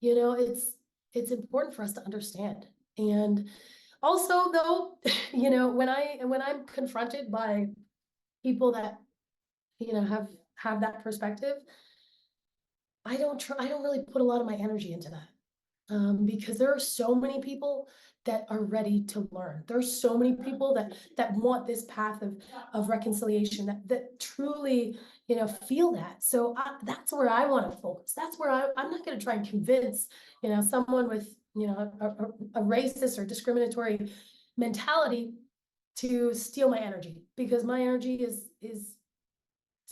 it's important for us to understand. And also though, when I'm confronted by people that, have that perspective, I don't really put a lot of my energy into that. Because there are so many people that are ready to learn. There's so many people that want this path of reconciliation, that truly, feel that. So that's where I want to focus. That's where I'm not going to try and convince, someone with, a racist or discriminatory mentality to steal my energy, because my energy is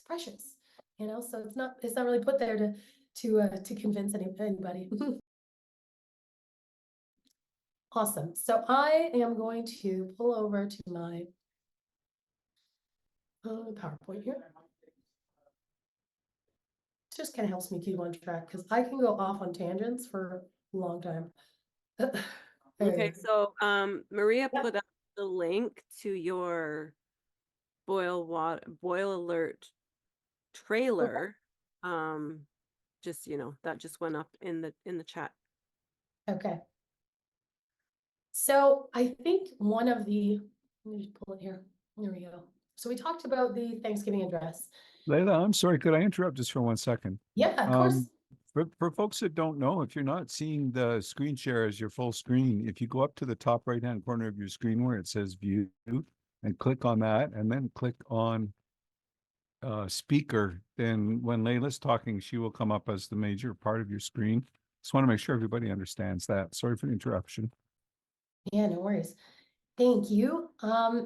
precious, so it's not really put there to convince anybody. Awesome. So I am going to pull over to my PowerPoint here. It just kind of helps me keep on track because I can go off on tangents for a long time. Okay, so Maria put up the link to your boil alert trailer. Just, that just went up in the chat. Okay. So I think one of the, let me just pull it here. There we go. So we talked about the Thanksgiving address. Layla, I'm sorry, could I interrupt just for 1 second? Yeah, of course. For folks that don't know, if you're not seeing the screen share as your full screen, if you go up to the top right-hand corner of your screen where it says view and click on that and then click on speaker, then when Layla's talking, she will come up as the major part of your screen. Just want to make sure everybody understands that. Sorry for the interruption. Yeah, no worries. Thank you.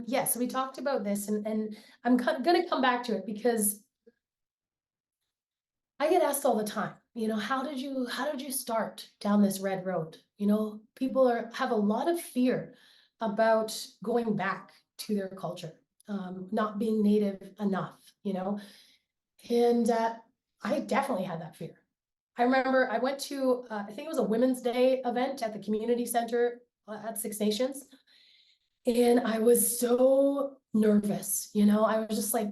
Yeah, so we talked about this and I'm gonna come back to it because I get asked all the time, how did you start down this red road? People have a lot of fear about going back to their culture, not being native enough, and I definitely had that fear. I remember I went to, I think it was a Women's Day event at the community center at Six Nations. And I was so nervous, I was just like,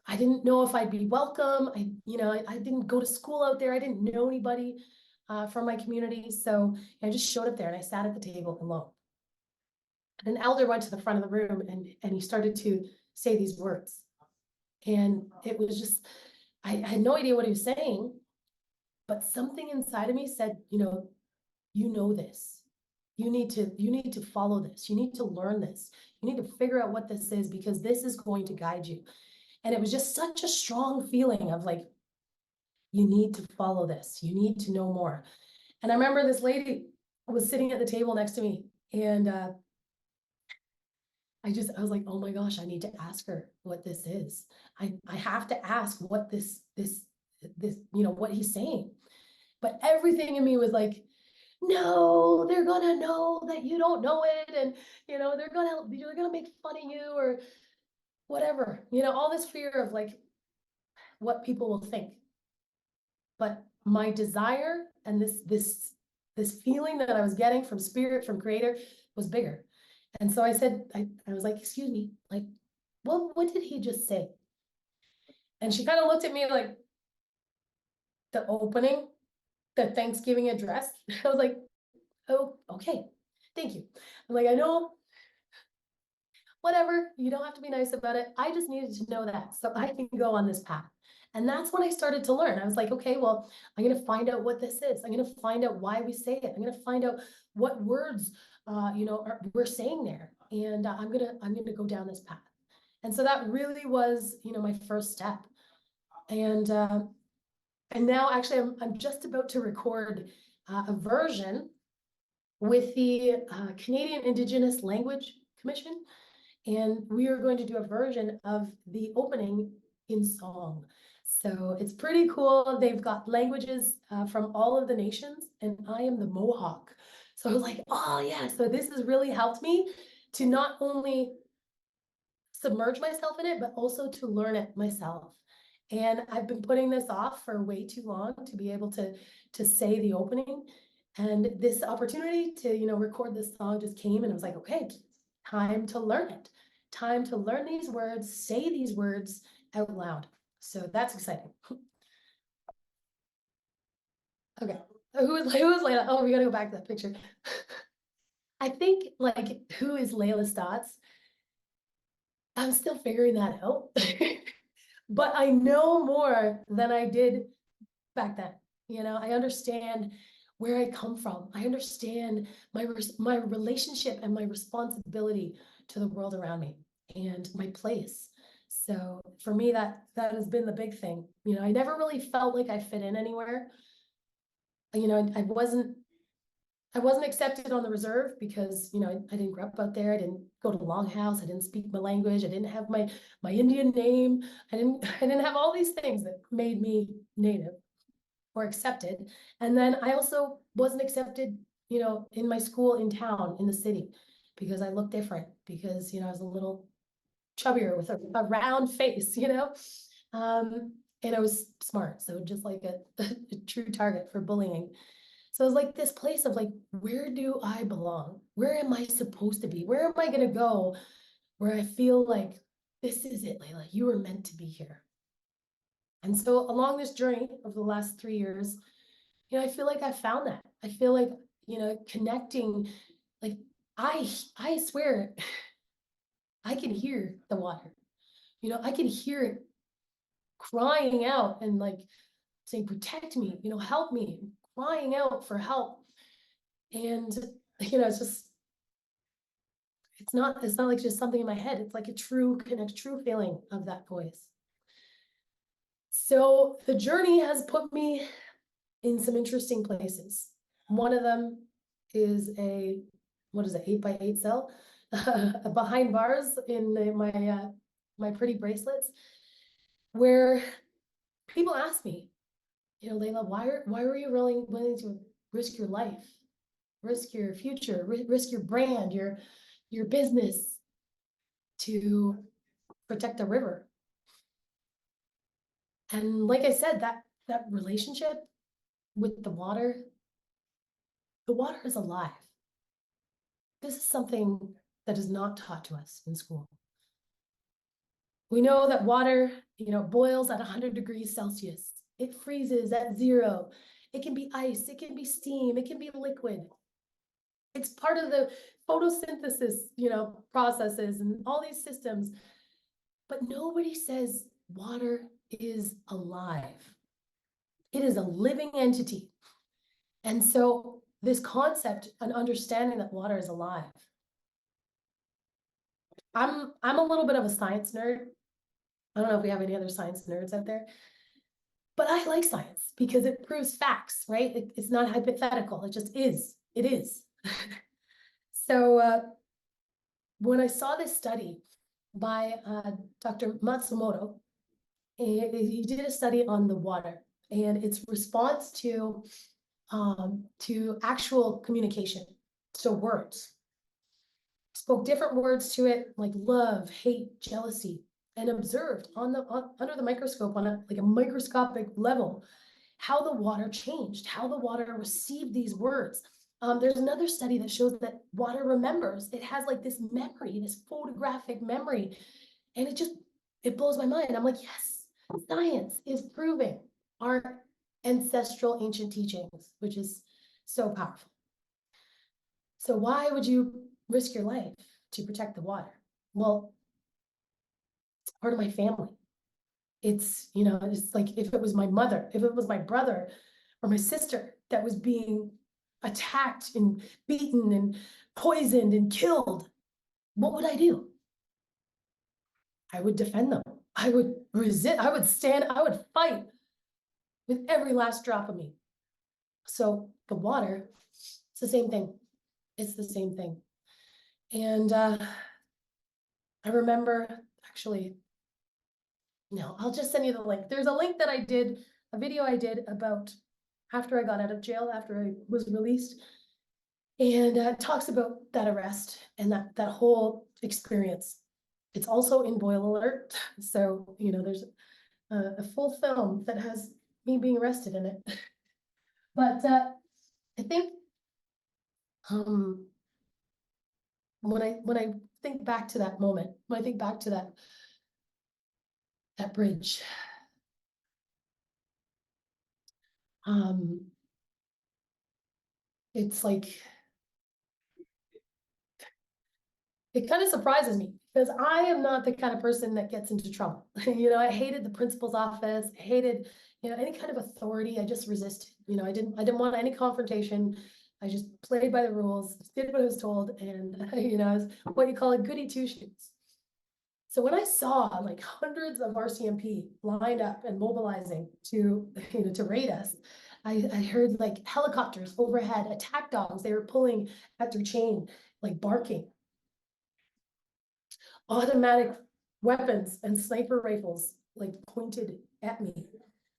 I didn't know if I'd be welcome. I didn't go to school out there. I didn't know anybody from my community. So I just showed up there and I sat at the table alone. And an elder went to the front of the room and he started to say these words. And it was just, I had no idea what he was saying, but something inside of me said, you know this. you need to follow this. You need to learn this. You need to figure out what this is, because this is going to guide you. And it was just such a strong feeling of like, you need to follow this. You need to know more. And I remember this lady was sitting at the table next to me, and I was like, oh my gosh, I need to ask her what this is. I have to ask what this, what he's saying. But everything in me was like, no, they're gonna know that you don't know it, and they're gonna make fun of you or whatever. All this fear of like what people will think. But my desire and this feeling that I was getting from spirit, from creator, was bigger. And so I said, I was like, excuse me, like, what did he just say? And she kind of looked at me like, the opening, the Thanksgiving address. I was like, oh, okay, thank you. I'm like, I know, whatever, you don't have to be nice about it. I just needed to know that so I can go on this path. And that's when I started to learn. I was like, okay, well, I'm going to find out what this is. I'm going to find out why we say it. I'm going to find out what words, we're saying there. And I'm going to go down this path. And so that really was, my first step. And now actually I'm just about to record a version with the Canadian Indigenous Language Commission. And we are going to do a version of the opening in song. So it's pretty cool. They've got languages from all of the nations, and I am the Mohawk. So I was like, oh yeah, so this has really helped me to not only submerge myself in it, but also to learn it myself. And I've been putting this off for way too long to be able to say the opening. And this opportunity to, record this song just came, and I was like, okay, time to learn it. Time to learn these words, say these words out loud. So that's exciting. Okay, who is Layla? Oh, we gotta go back to that picture. I think like, who is Layla Staats? I'm still figuring that out. But I know more than I did back then. I understand where I come from. I understand my relationship and my responsibility to the world around me and my place. So for me, that has been the big thing. I never really felt like I fit in anywhere. I wasn't accepted on the reserve because, I didn't grow up out there. I didn't go to Longhouse. I didn't speak my language. I didn't have my Indian name. I didn't have all these things that made me Native or accepted. And then I also wasn't accepted, in my school in town, in the city, because I looked different, because, I was a little chubbier with a round face, and I was smart. So just like a true target for bullying. So it was like this place of like, where do I belong? Where am I supposed to be? Where am I going to go where I feel like this is it, Layla, you were meant to be here? And so along this journey of the last 3 years, I feel like I found that. I feel like, connecting, like I swear, I can hear the water. I can hear it crying out and like saying, protect me, help me, crying out for help. And, it's just, it's not like just something in my head. It's like a true feeling of that voice. So the journey has put me in some interesting places. One of them is a, 8x8 cell behind bars in my pretty bracelets, where people ask me, Layla, why were you willing to risk your life, risk your future, risk your brand, your business to protect the river? And like I said, that relationship with the water is alive. This is something that is not taught to us in school. We know that water, boils at 100 degrees Celsius. It freezes at 0. It can be ice, it can be steam, it can be liquid. It's part of the photosynthesis, processes and all these systems. But nobody says water is alive. It is a living entity. And so this concept and understanding that water is alive. I'm a little bit of a science nerd. I don't know if we have any other science nerds out there, but I like science because it proves facts, right? It's not hypothetical. It just is. It is. So when I saw this study by Dr. Matsumoto, he did a study on the water and its response to actual communication, so words. Spoke different words to it, like love, hate, jealousy, and observed under the microscope on a microscopic level how the water changed, how the water received these words. There's another study that shows that water remembers. It has like this memory, this photographic memory, and it blows my mind. I'm like, yes, science is proving our ancestral ancient teachings, which is so powerful. So why would you risk your life to protect the water? Well, it's part of my family. It's, it's like if it was my mother, if it was my brother or my sister that was being attacked and beaten and poisoned and killed, what would I do? I would defend them. I would resist, I would stand, I would fight with every last drop of me. So the water, it's the same thing. It's the same thing. And I remember actually, no, I'll just send you the link. There's a link that I did, a video I did about after I got out of jail, after I was released. And it talks about that arrest and that whole experience. It's also in Boil Alert. So, there's a full film that has me being arrested in it. But I think when I think back to that moment, when I think back to that bridge, it's like, it kind of surprises me because I am not the kind of person that gets into trouble. I hated the principal's office. I hated, any kind of authority. I just resisted. I didn't want any confrontation. I just played by the rules, did what I was told, and I was what you call a goody two shoes. So when I saw like hundreds of RCMP lined up and mobilizing to raid us, I heard like helicopters overhead, attack dogs. They were pulling at their chain, like barking. Automatic weapons and sniper rifles like pointed at me.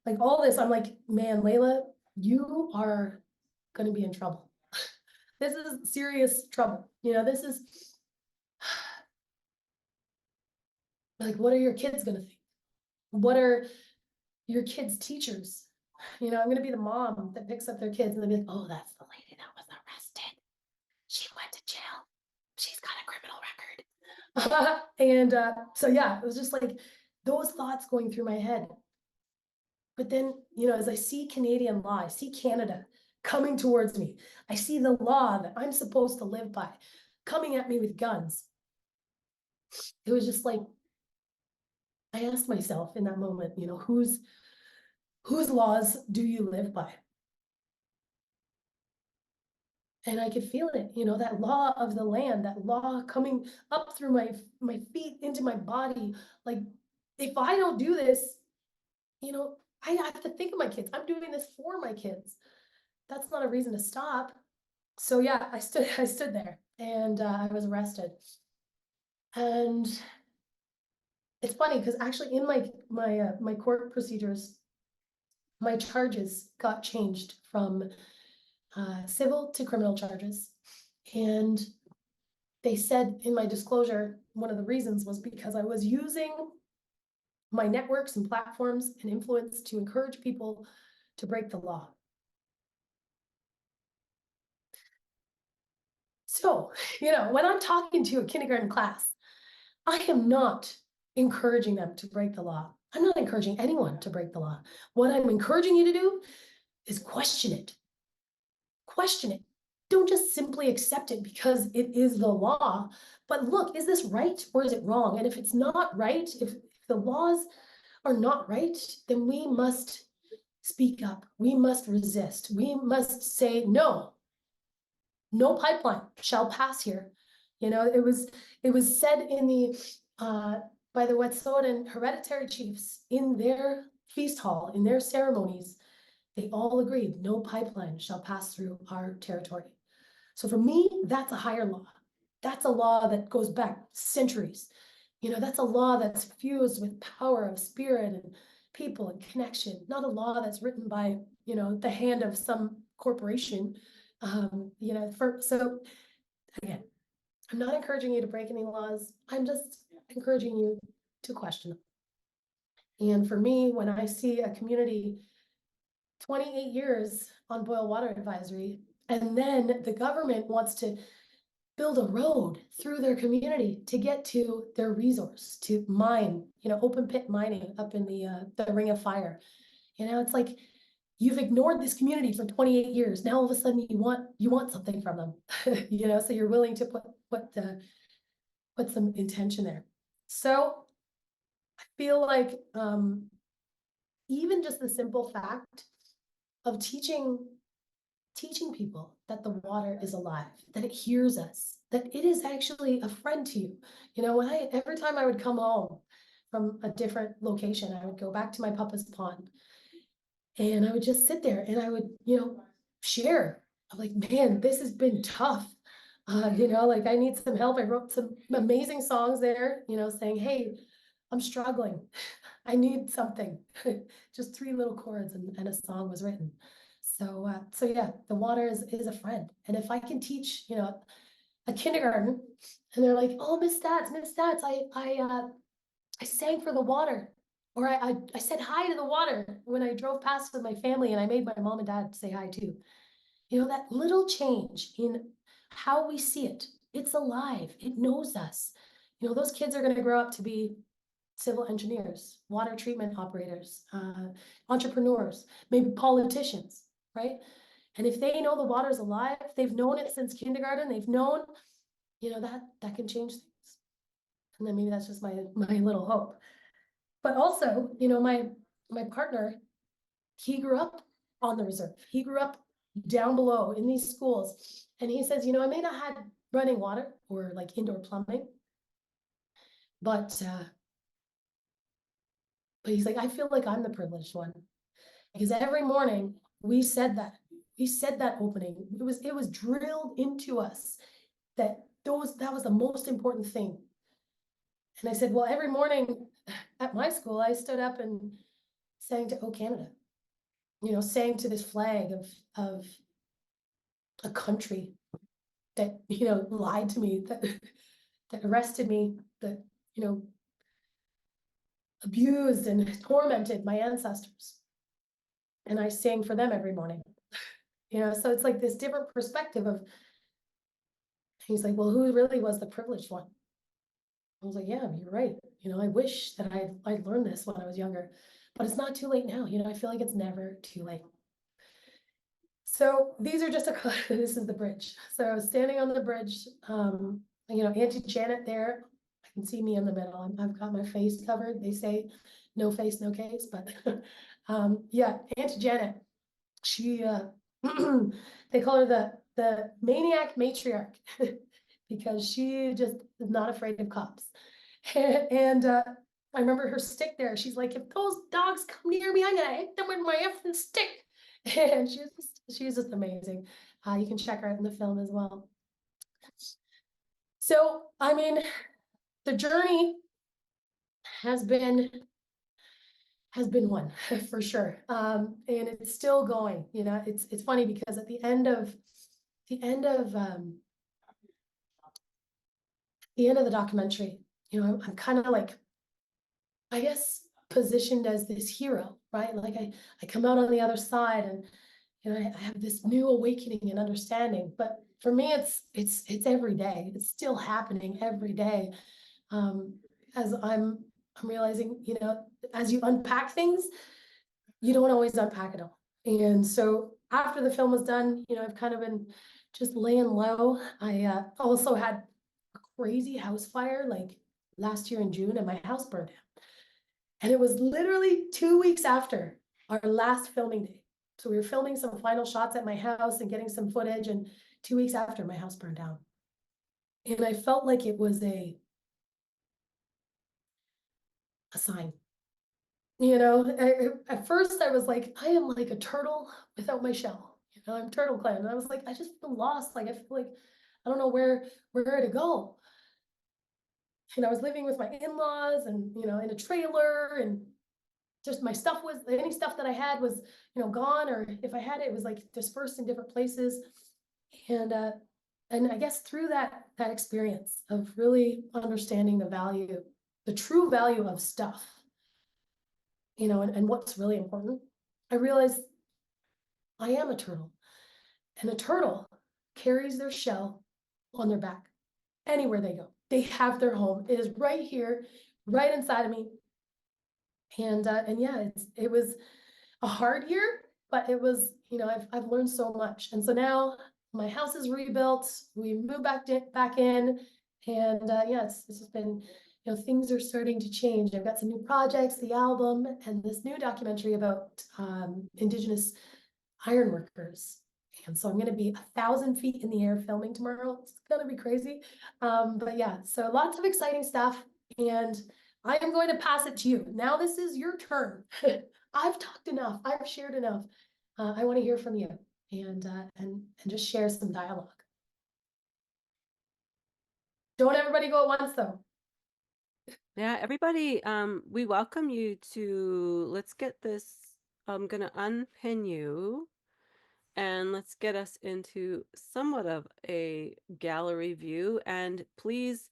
Like all this, I'm like, man, Layla, you are gonna be in trouble. This is serious trouble. This is like, what are your kids gonna think? What are your kids' teachers? I'm gonna be the mom that picks up their kids and they'll be like, oh, that's the lady that was arrested. She went to jail. She's got a criminal record. And so yeah, it was just like those thoughts going through my head. But then, as I see Canadian law, I see Canada coming towards me. I see the law that I'm supposed to live by coming at me with guns. It was just like, I asked myself in that moment, whose laws do you live by? And I could feel it, that law of the land, that law coming up through my feet into my body. Like, if I don't do this, I have to think of my kids. I'm doing this for my kids. That's not a reason to stop. So yeah, I stood there and I was arrested. And it's funny because actually in my court procedures, my charges got changed from civil to criminal charges. And they said in my disclosure, one of the reasons was because I was using my networks and platforms and influence to encourage people to break the law. So, when I'm talking to a kindergarten class, I am not encouraging them to break the law. I'm not encouraging anyone to break the law. What I'm encouraging you to do is question it. Question it. Don't just simply accept it because it is the law, but look, is this right or is it wrong? And if it's not right, if the laws are not right, then we must speak up. We must resist. We must say, no, no pipeline shall pass here. You know, it was said in the by the Wet'suwet'en hereditary chiefs in their feast hall, in their ceremonies, they all agreed no pipeline shall pass through our territory. So for me, that's a higher law. That's a law that goes back centuries. You know, that's a law that's fused with power of spirit and people and connection, not a law that's written by, you know, the hand of some corporation. You know, so again, I'm not encouraging you to break any laws. I'm just encouraging you to question them. And for me, when I see a community 28 years on boil water advisory, and then the government wants to build a road through their community to get to their resource, to mine, you know, open pit mining up in the Ring of Fire. You know, it's like you've ignored this community for 28 years. Now all of a sudden you want something from them, you know, so you're willing to put some intention there. So I feel like even just the simple fact of teaching people that the water is alive, that it hears us, that it is actually a friend to you. You know, every time I would come home from a different location, I would go back to my papa's pond and I would just sit there and I would, you know, share. I'm like, man, this has been tough. You know, like I need some help. I wrote some amazing songs there, you know, saying, hey, I'm struggling. I need something. Just 3 little chords and a song was written. So yeah, the water is a friend. And if I can teach, you know, a kindergarten and they're like, oh, Miss Staats, I sang for the water. Or I said hi to the water when I drove past with my family and I made my mom and dad say hi too. You know, that little change in how we see it, it's alive, it knows us. You know, those kids are going to grow up to be civil engineers, water treatment operators, entrepreneurs, maybe politicians, right? And if they know the water's alive, they've known it since kindergarten, they've known, you know, that can change things. And then maybe that's just my little hope. But also, you know, my partner, he grew up on the reserve. He grew up down below in these schools. And he says, you know, I may not have running water or like indoor plumbing, but he's like, I feel like I'm the privileged one. Because every morning we said that opening. It was drilled into us that was the most important thing. And I said, well, every morning at my school, I stood up and sang to O Canada, you know, sang to this flag of a country that, you know, lied to me, that arrested me, that, you know, abused and tormented my ancestors. And I sang for them every morning, you know, so it's like this different perspective of, he's like, well, who really was the privileged one? I was like, yeah, you're right. You know, I wish that I'd learned this when I was younger, but it's not too late now. You know, I feel like it's never too late. So these are just this is the bridge. So I was standing on the bridge, you know, Auntie Janet there. I can see me in the middle. I've got my face covered. They say no face, no case, but yeah, Auntie Janet, she, they call her the maniac matriarch because she just is not afraid of cops. And I remember her stick there. She's like, if those dogs come near me, I'm gonna hit them with my effing stick. And she's just amazing. You can check her out in the film as well. So, I mean, the journey has been one for sure. And it's still going, you know, it's funny because at the end of the documentary, you know, I'm kind of like, I guess, positioned as this hero, right? Like I come out on the other side and, you know, I have this new awakening and understanding, but for me, it's every day. It's still happening every day. As I'm realizing, you know, as you unpack things, you don't always unpack it all. And so after the film was done, you know, I've kind of been just laying low. I also had a crazy house fire like last year in June, and my house burned down. And it was literally 2 weeks after our last filming day. So we were filming some final shots at my house and getting some footage and 2 weeks after my house burned down. And I felt like it was a sign. You know, at first I was like, I am like a turtle without my shell. You know, I'm turtle clan. And I was like, I just feel lost. Like I feel like I don't know where to go. And I was living with my in-laws and, you know, in a trailer, and just my stuff was, any stuff that I had was, you know, gone, or if I had it, it was like dispersed in different places. And I guess through that experience of really understanding the value, the true value of stuff, you know, and what's really important, I realized I am a turtle, and a turtle carries their shell on their back anywhere they go. They have their home. It is right here, right inside of me. And yeah, it was a hard year, but it was, you know, I've learned so much. And so now my house is rebuilt. We moved back in, and yeah, it's just been, you know, things are starting to change. I've got some new projects, the album, and this new documentary about Indigenous iron workers. And so I'm going to be 1,000 feet in the air filming tomorrow. It's going to be crazy. But yeah, so lots of exciting stuff. And I am going to pass it to you. Now this is your turn. I've talked enough. I've shared enough. I want to hear from you, and just share some dialogue. Don't everybody go at once though. Yeah, everybody, we welcome you to, let's get this, I'm gonna unpin you, and let's get us into somewhat of a gallery view. And please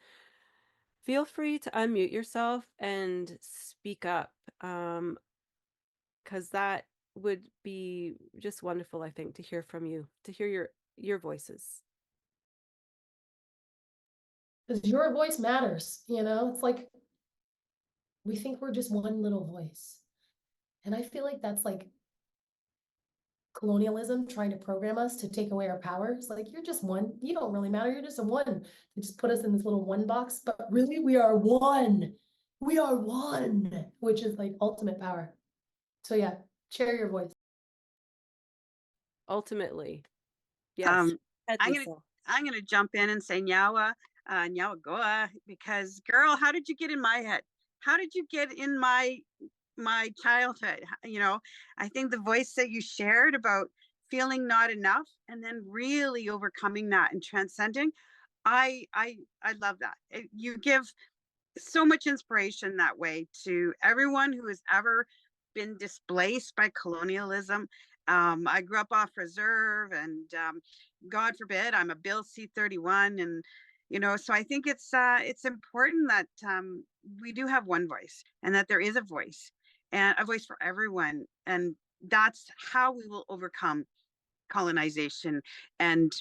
feel free to unmute yourself and speak up, because that would be just wonderful, I think, to hear from you, to hear your voices. Because your voice matters, you know. It's like we think we're just one little voice, and I feel like that's like colonialism trying to program us to take away our power. It's like, you're just one, you don't really matter, you're just a one. They just put us in this little one box, but really we are one. We are one, which is like ultimate power. So yeah, share your voice. Ultimately, yes. I'm gonna jump in and say Nyawa, Nyawagoa, because girl, how did you get in my head? How did you get in my childhood? You know, I think the voice that you shared about feeling not enough and then really overcoming that and transcending, I love that. You give so much inspiration that way to everyone who has ever been displaced by colonialism. I grew up off reserve, and God forbid I'm a Bill C-31, and you know, so I think it's important that we do have one voice, and that there is a voice, and a voice for everyone, and that's how we will overcome colonization and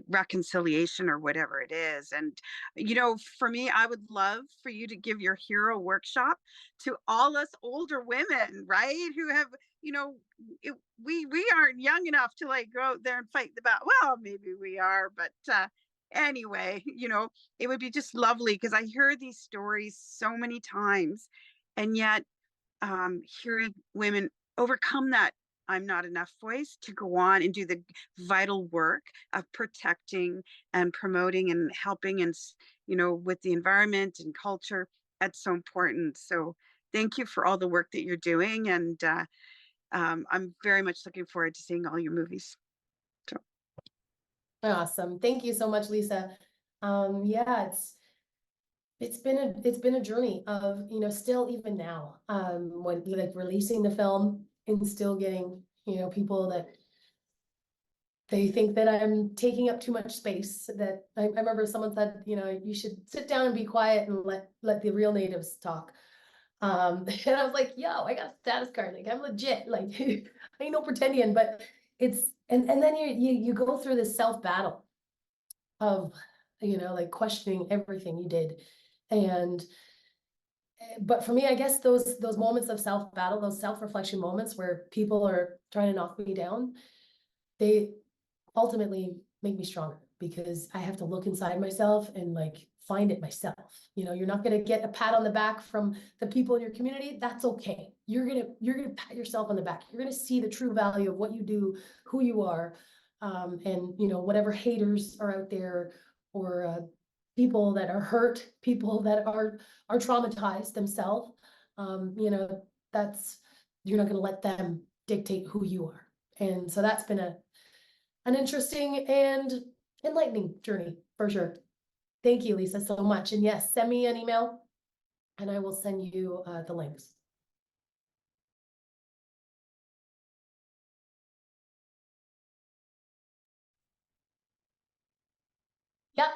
reconciliation, or whatever it is. And you know, for me, I would love for you to give your hero workshop to all us older women, right, who have, you know, we aren't young enough to like go out there and fight the battle. Well, maybe we are, but anyway, you know, it would be just lovely, because I hear these stories so many times, and yet hearing women overcome that I'm not enough voice to go on and do the vital work of protecting and promoting and helping, and you know, with the environment and culture, that's so important. So thank you for all the work that you're doing, and I'm very much looking forward to seeing all your movies. So. Awesome. Thank you so much, Lisa. Yeah, it's been a journey of, you know, still even now, when like releasing the film and still getting, you know, people that they think that I'm taking up too much space. That I remember someone said, you know, you should sit down and be quiet and let the real natives talk. And I was like, yo, I got a status card, like I'm legit, like I ain't no pretending. But it's, and then you go through this self battle of, you know, like questioning everything you did. And but for me, I guess those moments of self battle, those self reflection moments where people are trying to knock me down, they ultimately make me stronger, because I have to look inside myself and like find it myself. You know, you're not going to get a pat on the back from the people in your community. That's okay. You're going to pat yourself on the back. You're going to see the true value of what you do, who you are. And, you know, whatever haters are out there, or people that are hurt, people that are traumatized themselves, you know, you're not gonna let them dictate who you are. And so that's been an interesting and enlightening journey for sure. Thank you, Lisa, so much. And yes, send me an email and I will send you the links. Yep.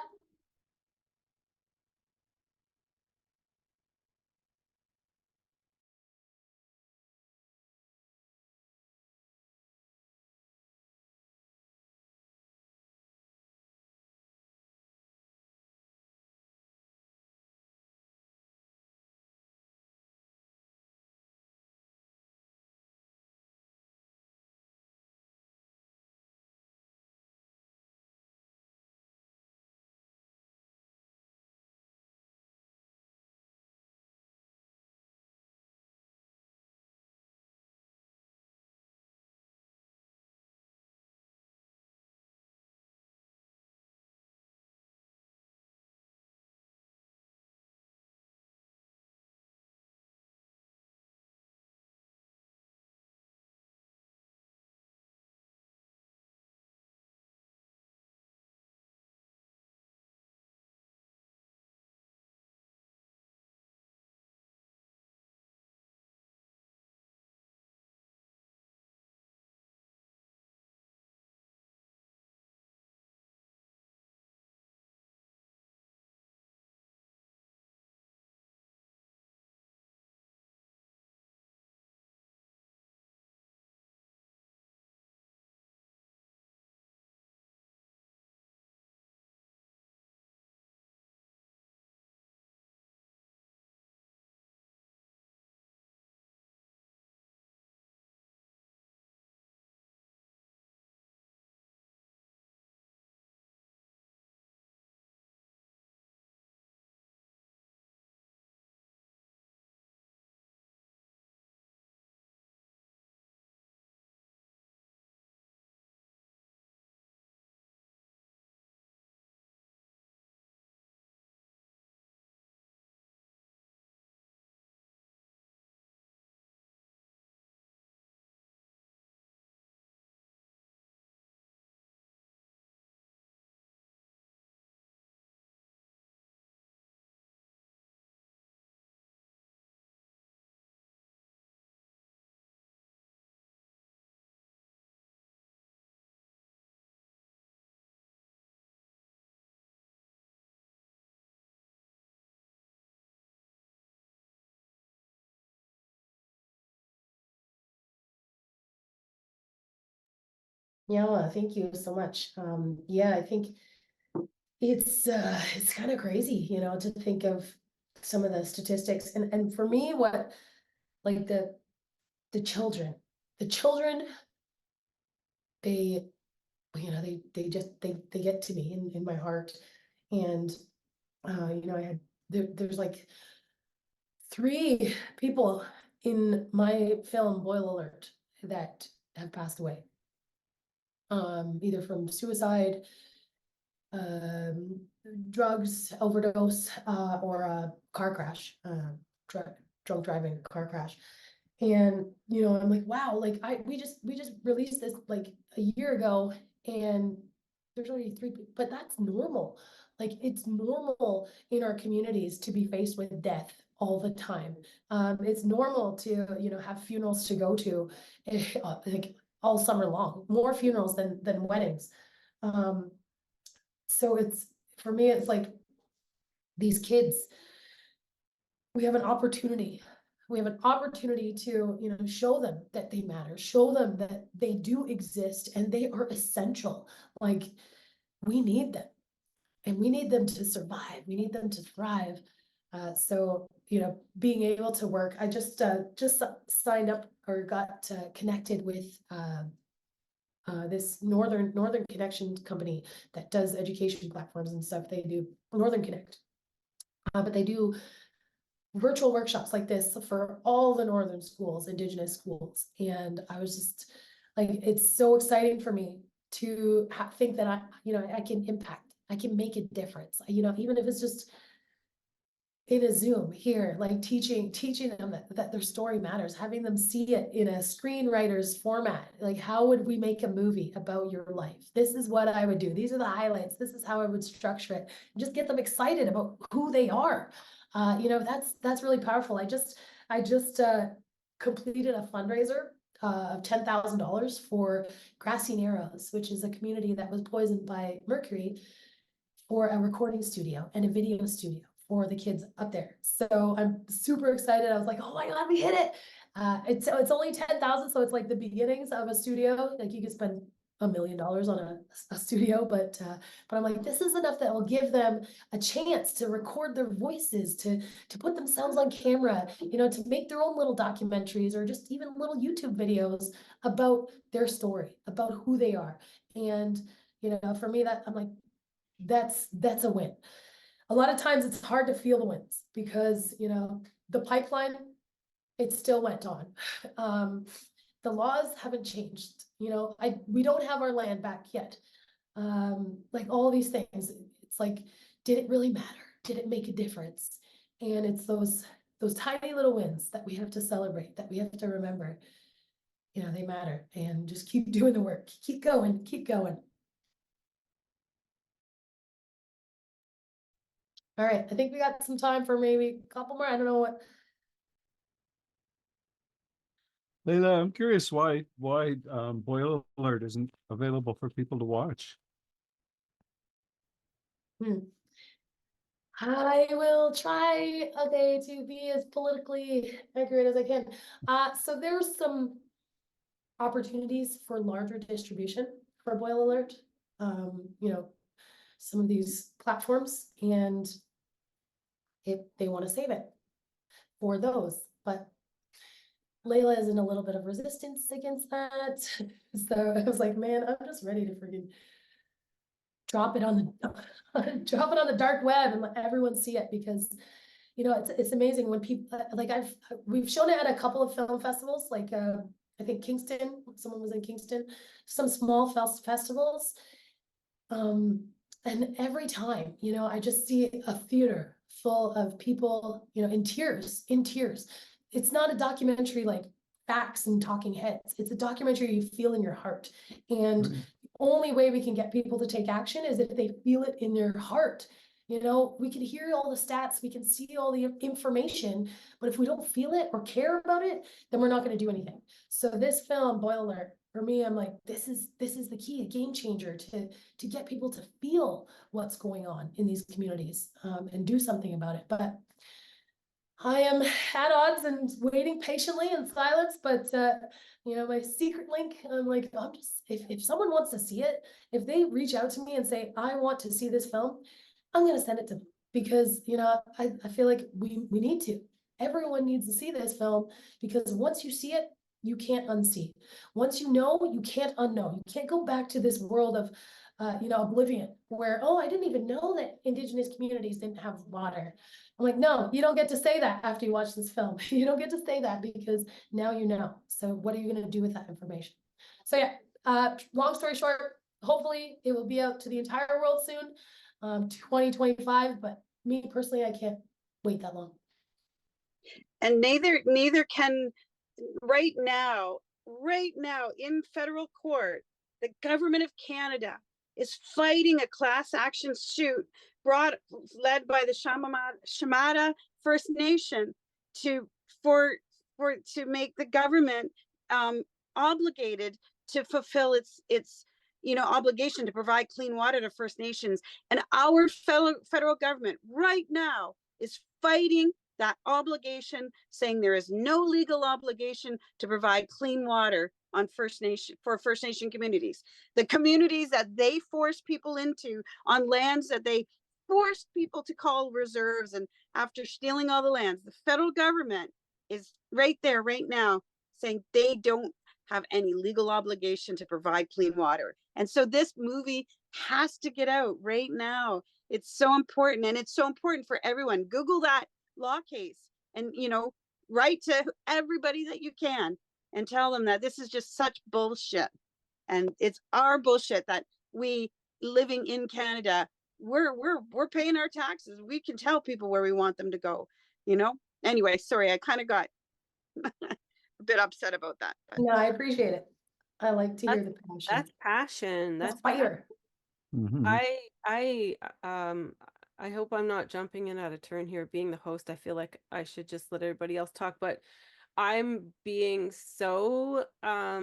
Yeah, thank you so much. Yeah, I think it's kind of crazy, you know, to think of some of the statistics. And for me, what, like the children, the children, they, you know, they just they get to me in my heart. And you know, there's like 3 people in my film Boil Alert that have passed away. Either from suicide, um, drugs overdose, or a car crash, drunk driving car crash. And, you know, I'm like, wow, like we just released this like a year ago, and there's already 3 people, but that's normal. Like, it's normal in our communities to be faced with death all the time. It's normal to, you know, have funerals to go to, like all summer long, more funerals than weddings. So it's, for me, it's like these kids, we have an opportunity. We have an opportunity to, you know, show them that they matter, show them that they do exist and they are essential. Like, we need them, and we need them to survive. We need them to thrive. So, you know, being able to work, I just signed up or got connected with this Northern Connection company that does education platforms and stuff. They do Northern Connect, but they do virtual workshops like this for all the northern schools, indigenous schools. And I was just like, it's so exciting for me to think that I can impact, I can make a difference, even if it's just in a Zoom here, like teaching them that their story matters, having them see it in a screenwriter's format. Like, how would we make a movie about your life? This is what I would do. These are the highlights. This is how I would structure it. And just get them excited about who they are. That's really powerful. I just completed a fundraiser of $10,000 for Grassy Narrows, which is a community that was poisoned by mercury, for a recording studio and a video studio for the kids up there. So I'm super excited. I was like, oh my God, we hit it. It's only 10,000. So it's like the beginnings of a studio. Like, you could spend $1 million on a studio, but I'm like, this is enough that will give them a chance to record their voices, to put themselves on camera, to make their own little documentaries or just even little YouTube videos about their story, about who they are. And, for me, that I'm like, that's a win. A lot of times it's hard to feel the wins because, the pipeline, it still went on. The laws haven't changed. We don't have our land back yet. Like, all these things, it's like, did it really matter? Did it make a difference? And it's those tiny little wins that we have to celebrate, that we have to remember, they matter, and just keep doing the work. Keep going, keep going. All right, I think we got some time for maybe a couple more. I don't know what. Layla, I'm curious why Boil Alert isn't available for people to watch. I will try, okay, to be as politically accurate as I can. So there's some opportunities for larger distribution for Boil Alert. Some of these platforms, and if they want to save it for those, but Layla is in a little bit of resistance against that. So I was like, man, I'm just ready to freaking drop it on the dark web and let everyone see it, because it's amazing when people, like, we've shown it at a couple of film festivals, like I think Kingston, someone was in Kingston, some small festivals. And every time, I just see a theater full of people, in tears. It's not a documentary like facts and talking heads. It's a documentary you feel in your heart. And the only way we can get people to take action is if they feel it in their heart. We can hear all the stats, we can see all the information, but if we don't feel it or care about it, then we're not going to do anything. So this film, Boil Alert, for me, I'm like, this is the key, a game changer to get people to feel what's going on in these communities, and do something about it. But I am at odds and waiting patiently in silence, but my secret link, I'm like, if someone wants to see it, if they reach out to me and say, I want to see this film, I'm going to send it to them, because, I feel like we need to. Everyone needs to see this film, because once you see it, you can't unsee. Once you know, you can't unknow. You can't go back to this world of, oblivion, where, oh, I didn't even know that Indigenous communities didn't have water. I'm like, no, you don't get to say that after you watch this film. You don't get to say that, because now you know. So what are you going to do with that information? So yeah, long story short, hopefully it will be out to the entire world soon, 2025, but me personally, I can't wait that long. And neither can right now in federal court, the government of Canada is fighting a class action suit led by the Shamada First Nation to make the government obligated to fulfill its obligation to provide clean water to First Nations. And our federal government right now is fighting that obligation, saying there is no legal obligation to provide clean water on First Nation communities. The communities that they force people into on lands that they forced people to call reserves, and after stealing all the lands, the federal government is right there right now saying they don't have any legal obligation to provide clean water. And so this movie has to get out right now. It's so important, and it's so important for everyone. Google that law case and write to everybody that you can and tell them that this is just such bullshit. And it's our bullshit that we living in Canada, we're paying our taxes. We can tell people where we want them to go, you know? Anyway, sorry, I kind of got a bit upset about that. But. No, I appreciate it. I like to hear the passion. That's passion. That's That's fire. I hope I'm not jumping in out of turn here. Being the host, I feel like I should just let everybody else talk, but I'm being so I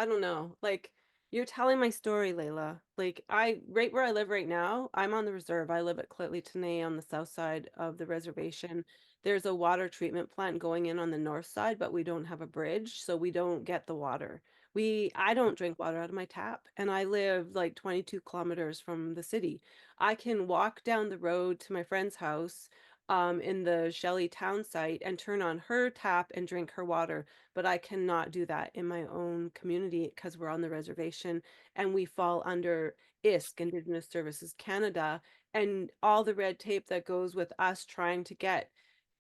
don't know, like you're telling my story, Layla. Like right where I live right now, I'm on the reserve. I live at C.I.R.C.L.E on the south side of the reservation. There's a water treatment plant going in on the north side, but we don't have a bridge, so we don't get the water. I don't drink water out of my tap, and I live like 22 kilometers from the city. I can walk down the road to my friend's house in the C.I.R.C.L.E town site and turn on her tap and drink her water, but I cannot do that in my own community because we're on the reservation and we fall under I.S.C., Indigenous Services Canada, and all the red tape that goes with us trying to get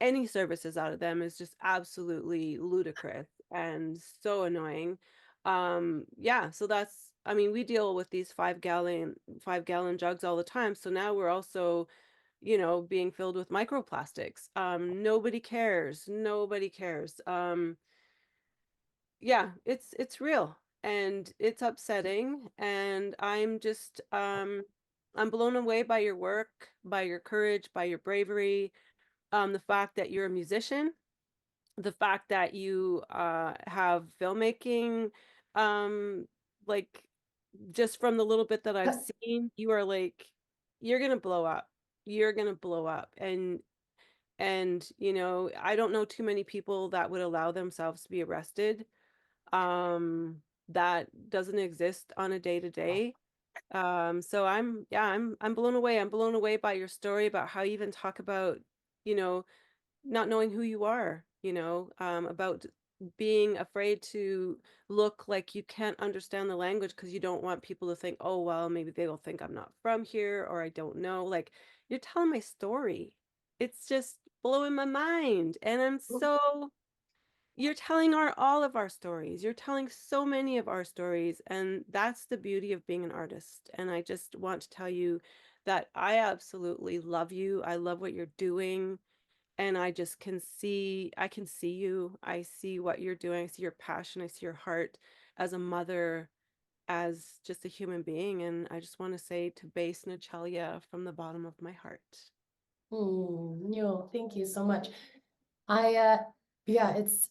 any services out of them is just absolutely ludicrous and so annoying. Yeah, so I mean, we deal with these 5-gallon jugs all the time. So now we're also, you know, being filled with microplastics. Nobody cares. Nobody cares. Yeah, it's real and it's upsetting, and I'm just I'm blown away by your work, by your courage, by your bravery, the fact that you're a musician, the fact that you have filmmaking, like just from the little bit that I've seen, you are like, you're gonna blow up. You're gonna blow up. And you know, I don't know too many people that would allow themselves to be arrested. That doesn't exist on a day-to-day. So I'm blown away. I'm blown away by your story about how you even talk about, you know, not knowing who you are, you know, about being afraid to look like you can't understand the language because you don't want people to think, oh, well, maybe they will think I'm not from here or I don't know. Like, you're telling my story. It's just blowing my mind. And you're telling all of our stories. You're telling so many of our stories. And that's the beauty of being an artist. And I just want to tell you that I absolutely love you. I love what you're doing. And I just I can see you. I see what you're doing. I see your passion. I see your heart as a mother, as just a human being. And I just want to say to base Nachalia from the bottom of my heart. No, thank you so much. Yeah, it's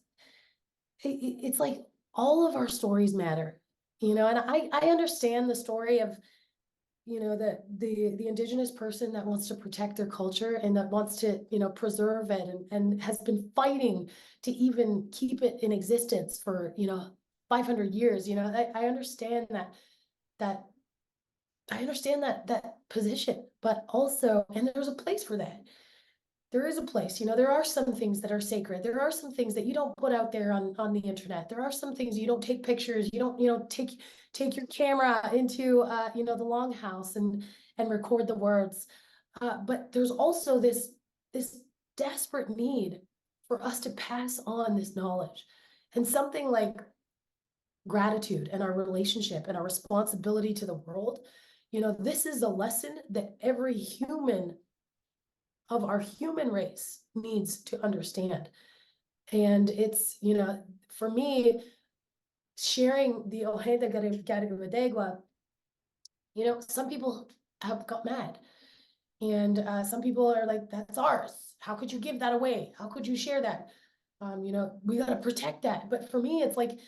like all of our stories matter, you know, and I understand the story of, you know, the Indigenous person that wants to protect their culture and that wants to, you know, preserve it and has been fighting to even keep it in existence for, you know, 500 years. You know, I understand that I understand that position, but also, and there's a place for that. There is a place, you know, there are some things that are sacred. There are some things that you don't put out there on the internet. There are some things you don't take pictures, you don't, you know, take your camera into you know, the longhouse and record the words. But there's also this desperate need for us to pass on this knowledge. And something like gratitude and our relationship and our responsibility to the world, you know, this is a lesson that every human of our human race needs to understand. And it's, you know, for me, sharing the Ojeda Garibadegua, you know, some people have got mad. And some people are like, that's ours. How could you give that away? How could you share that? You know, we got to protect that. But for me, it's like,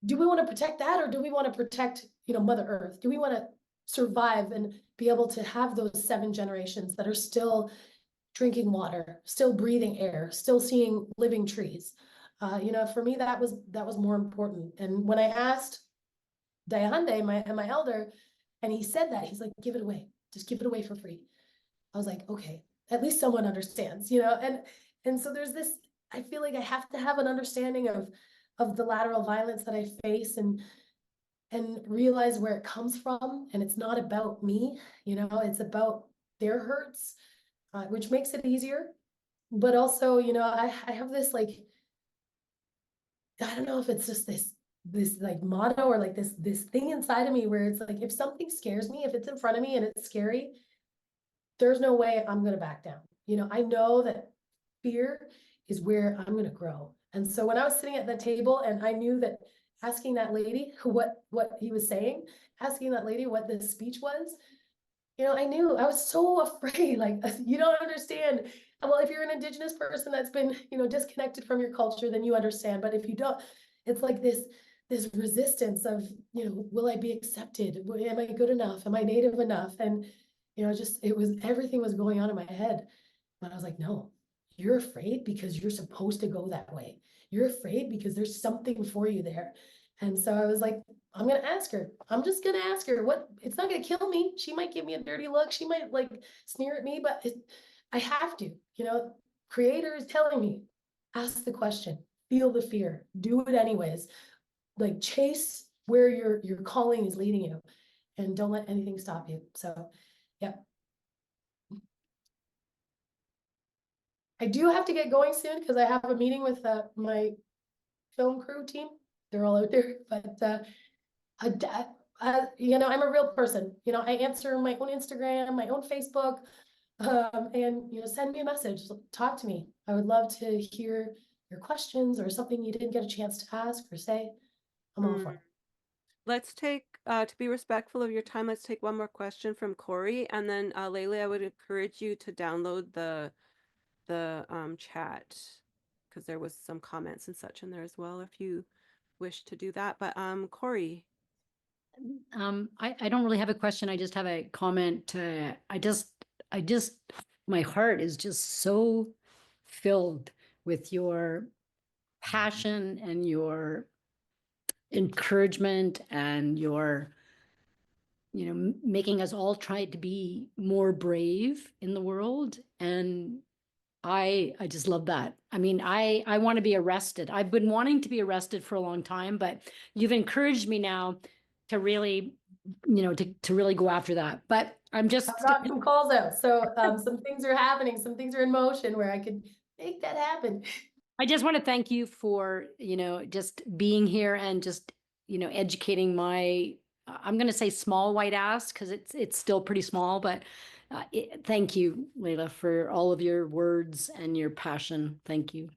do we want to protect that, or do we want to protect, you know, Mother Earth? Do we want to survive and be able to have those 7 generations that are still drinking water, still breathing air, still seeing living trees? You know, for me, that was more important. And when I asked Dayande, my elder, and he said that, he's like, give it away, just give it away for free. I was like, okay, at least someone understands, you know. And so there's this, I feel like I have to have an understanding of the lateral violence that I face and realize where it comes from. And it's not about me, you know, it's about their hurts, which makes it easier. But also, you know, I have this, like, I don't know if it's just this this like motto or like this thing inside of me where it's like, if something scares me, if it's in front of me and it's scary, there's no way I'm gonna back down. You know, I know that fear is where I'm gonna grow. And so when I was sitting at the table and I knew that asking that lady what he was saying, asking that lady what this speech was, you know, I knew I was so afraid, like, you don't understand. Well, if you're an Indigenous person that's been, you know, disconnected from your culture, then you understand. But if you don't, it's like this resistance of, you know, will I be accepted? Am I good enough? Am I Native enough? And, you know, just, it was, everything was going on in my head. But I was like, no, you're afraid because you're supposed to go that way. You're afraid because there's something for you there. And so I was like, I'm gonna ask her. I'm just gonna ask her what, it's not gonna kill me. She might give me a dirty look. She might like sneer at me, but I have to, you know, creator is telling me, ask the question, feel the fear, do it anyways. Like chase where your calling is leading you and don't let anything stop you. So, yeah. I do have to get going soon because I have a meeting with my film crew team. They're all out there, but you know, I'm a real person. You know, I answer my own Instagram, my own Facebook, and, you know, send me a message, talk to me. I would love to hear your questions or something you didn't get a chance to ask or say. I'm all for it. Let's take, to be respectful of your time, let's take one more question from Corey, and then Layla, I would encourage you to download the chat because there was some comments and such in there as well if you wish to do that. But Corey. I don't really have a question. I just have a comment. My heart is just so filled with your passion and your encouragement and your, you know, making us all try to be more brave in the world. And I just love that. I mean, I want to be arrested. I've been wanting to be arrested for a long time, but you've encouraged me now to really, you know, to really go after that. But I'm just I've got some calls out. So some things are happening, some things are in motion where I could make that happen. I just want to thank you for, you know, just being here and just, you know, educating my, I'm going to say small white ass because it's still pretty small, but thank you, Layla, for all of your words and your passion. Thank you.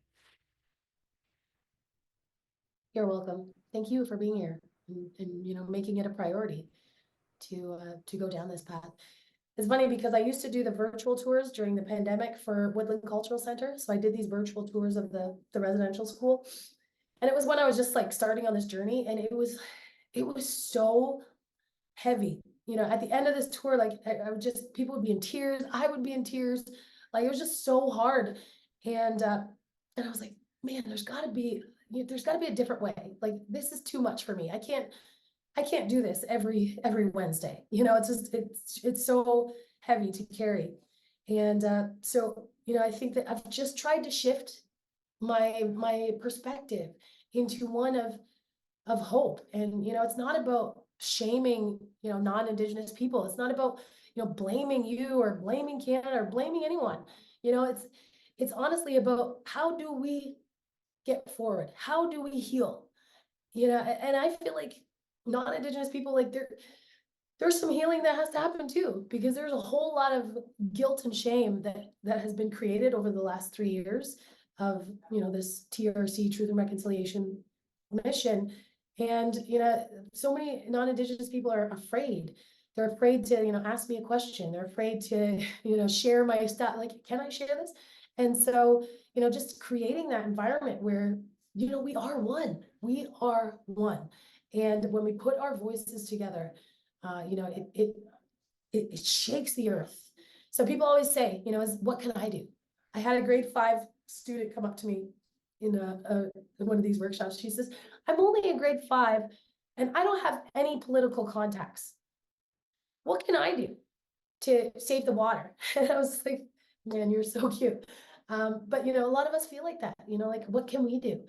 You're welcome. Thank you for being here and you know, making it a priority to go down this path. It's funny because I used to do the virtual tours during the pandemic for Woodland Cultural Center. So I did these virtual tours of the residential school. And it was when I was just like starting on this journey, and it was so heavy. You know, at the end of this tour, like I would just, people would be in tears. I would be in tears. Like it was just so hard. And I was like, man, there's gotta be a different way. Like this is too much for me. I can't do this every Wednesday. You know, it's just, it's so heavy to carry. And so, you know, I think that I've just tried to shift my perspective into one of hope. And, you know, it's not about shaming, you know, non-Indigenous people. It's not about, you know, blaming you or blaming Canada or blaming anyone. You know, it's honestly about how do we get forward? How do we heal? You know, and I feel like non-Indigenous people, like there's some healing that has to happen too, because there's a whole lot of guilt and shame that has been created over the last 3 years of, you know, this TRC, Truth and Reconciliation mission. And, you know, so many non-Indigenous people are afraid. They're afraid to, you know, ask me a question. They're afraid to, you know, share my stuff. Like, can I share this? And so, you know, just creating that environment where, you know, we are one. We are one. And when we put our voices together, you know, it shakes the earth. So people always say, you know, what can I do? I had a grade 5 student come up to me in one of these workshops. She says, I'm only in grade 5 and I don't have any political contacts. What can I do to save the water? And I was like, man, you're so cute. But, you know, a lot of us feel like that, you know, like, what can we do?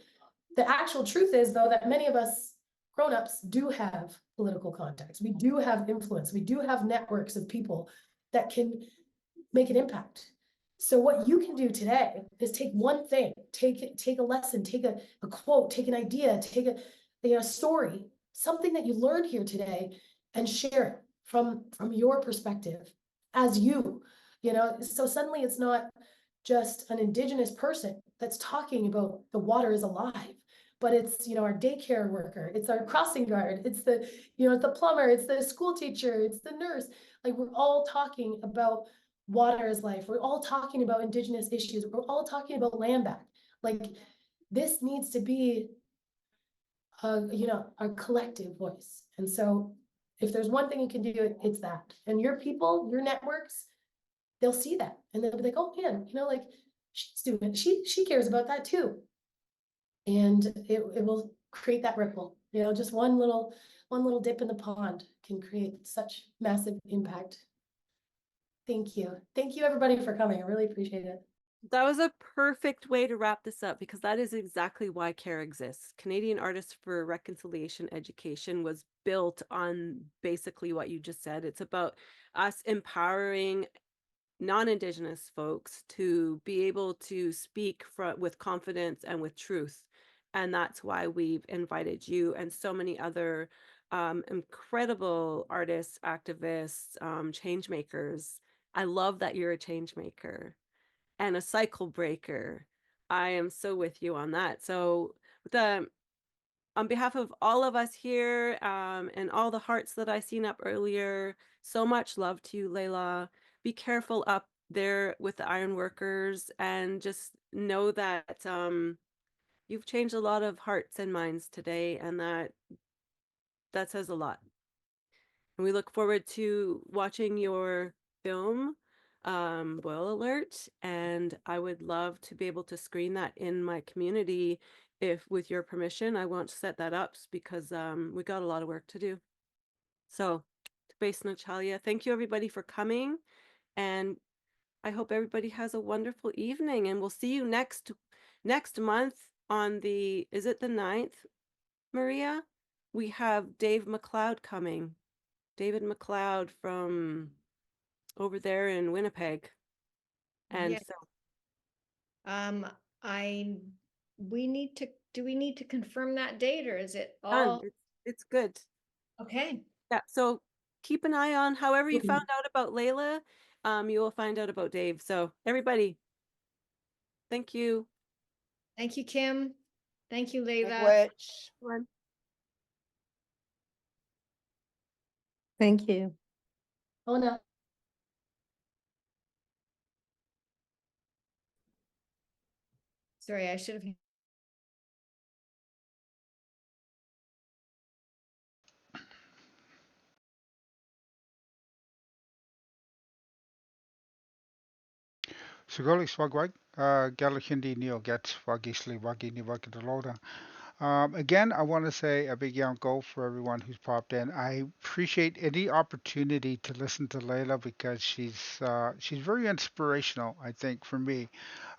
The actual truth is, though, that many of us grown-ups do have political contacts. We do have influence. We do have networks of people that can make an impact. So what you can do today is take one thing, take a lesson, take a quote, take an idea, take story, something that you learned here today, and share it from your perspective as you, so suddenly it's not just an Indigenous person that's talking about the water is alive, but it's, our daycare worker, it's our crossing guard, it's the, the plumber, it's the school teacher, it's the nurse. Like, we're all talking about water is life. We're all talking about Indigenous issues. We're all talking about land back. Like, this needs to be a collective voice. And so if there's one thing you can do, it's that. And your people, your networks, they'll see that and they'll be like, oh man, like, she's doing, she cares about that too. And it will create that ripple. Just one little dip in the pond can create such massive impact. Thank you. Thank you everybody for coming. I really appreciate it. That was a perfect way to wrap this up, because that is exactly why C.I.R.C.L.E exists. Canadian Artists for Reconciliation Education was built on basically what you just said. It's about us empowering non-Indigenous folks to be able to speak with confidence and with truth. And that's why we've invited you and so many other incredible artists, activists, change makers. I love that you're a change maker and a cycle breaker. I am so with you on that. So on behalf of all of us here, and all the hearts that I seen up earlier, so much love to you, Layla. Be careful up there with the iron workers, and just know that you've changed a lot of hearts and minds today, and that says a lot. And we look forward to watching your film, Boil Alert, and I would love to be able to screen that in my community. If with your permission, I want to set that up, because we got a lot of work to do. So, Base Natalia, thank you everybody for coming, and I hope everybody has a wonderful evening, and we'll see you next month on is it the 9th, Maria? We have Dave McLeod coming. David McLeod from over there in Winnipeg. And Yeah. so do we need to confirm that date, or is it done. all? It's good. Okay. Yeah, so keep an eye on however you found out about Layla, you will find out about Dave. So everybody, thank you. Thank you, Kim. Thank you, Layla. Language. Thank you. Ona. Sorry, I should have. C.I.R.C.L.E swagwag, Galahindi Neo get Wagisli Wagi Niwakidaloda. Again, I want to say a big yanko for everyone who's popped in. I appreciate any opportunity to listen to Layla because she's very inspirational, I think, for me.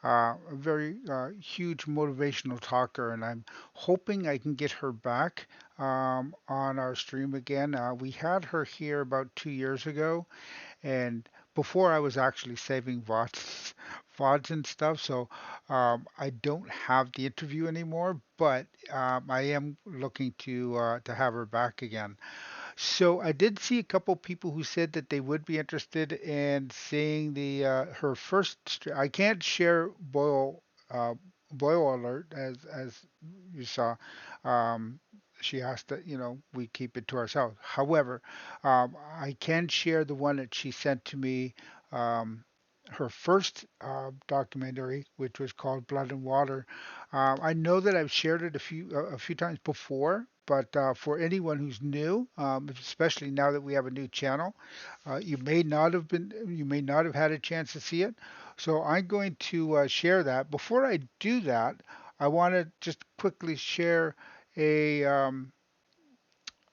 A very huge motivational talker, and I'm hoping I can get her back on our stream again. We had her here about 2 years ago, and before I was actually saving VODs and stuff, so I don't have the interview anymore, but I am looking to have her back again. So I did see a couple people who said that they would be interested in seeing the her first. I can't share uh, Boil Alert as you saw. Um, she asked that we keep it to ourselves. However, I can share the one that she sent to me. Um, her first documentary, which was called Blood and Water. I know that I've shared it a few times before, but for anyone who's new, especially now that we have a new channel, you may not have had a chance to see it. So I'm going to share that. Before I do that, I want to just quickly share a um,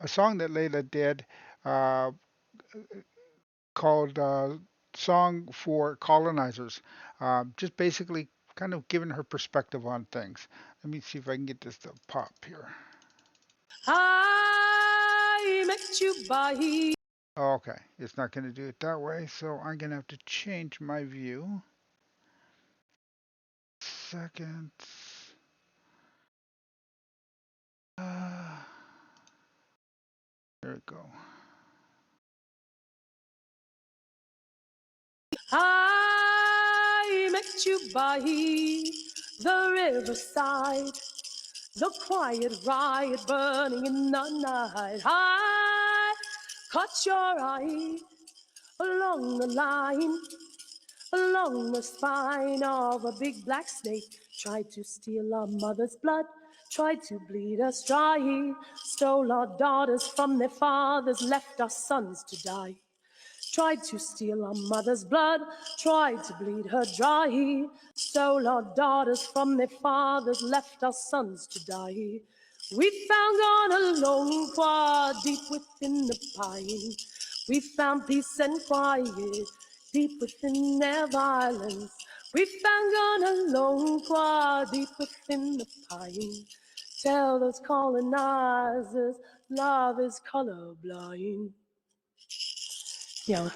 a song that Layla did uh, called "Song for Colonizers." Just basically kind of giving her perspective on things. Let me see if I can get this to pop here. I met you by. Okay, it's not going to do it that way, so I'm going to have to change my view. Second. There we go. I met you by the riverside, the quiet riot burning in the night. I caught your eye along the line, along the spine of a big black snake. Tried to steal our mother's blood, tried to bleed us dry, stole our daughters from their fathers, left our sons to die. Tried to steal our mother's blood, tried to bleed her dry, stole our daughters from their fathers, left our sons to die. We found God alone, far deep within the pine. We found peace and quiet, deep within their violence. We found God alone, far deep within the pine. Tell those colonizers, love is colorblind. Yeah.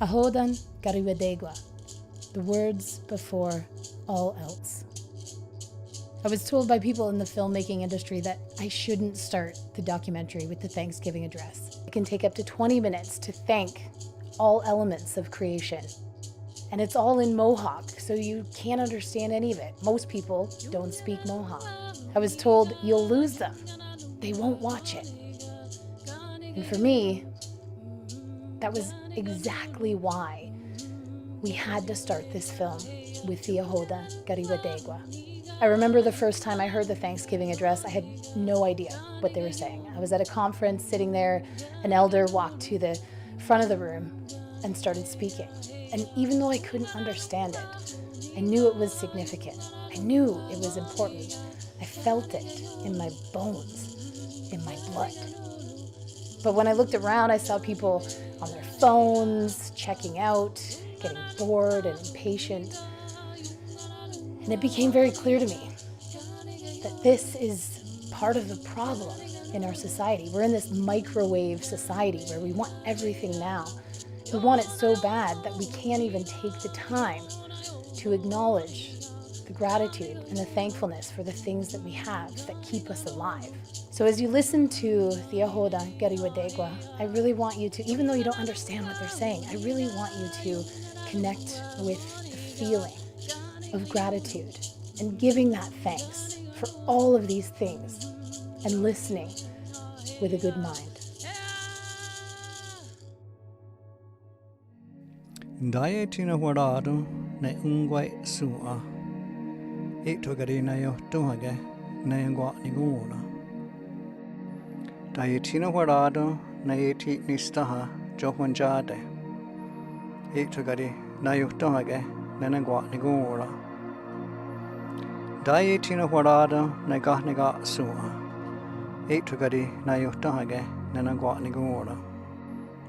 Ahodan Gariwadegwa, the words before all else. I was told by people in the filmmaking industry that I shouldn't start the documentary with the Thanksgiving address. It can take up to 20 minutes to thank all elements of creation. And it's all in Mohawk, so you can't understand any of it. Most people don't speak Mohawk. I was told you'll lose them. They won't watch it. And for me, that was exactly why we had to start this film with the Ahoda Gariwadegwa. I remember the first time I heard the Thanksgiving address, I had no idea what they were saying. I was at a conference sitting there, an elder walked to the front of the room and started speaking. And even though I couldn't understand it, I knew it was significant. I knew it was important. I felt it in my bones, in my blood. But when I looked around, I saw people on their phones, checking out, getting bored and impatient. And it became very clear to me that this is part of the problem in our society. We're in this microwave society where we want everything now. We want it so bad that we can't even take the time to acknowledge the gratitude and the thankfulness for the things that we have that keep us alive. So as you listen to the Ahoda Gariwadegwa, I really want you to, even though you don't understand what they're saying, I really want you to connect with the feeling of gratitude and giving that thanks for all of these things and listening with a good mind. Daye tina warado ne ungwai sua. Itogari na yo tuhage na yangwa niguna. Daye tina warado na eti nistaha johwanjade. Itogari na yo tuhage na yangwa niguna. Daye tina warado na gahniga sua. Itogari na yo tuhage na yangwa niguna.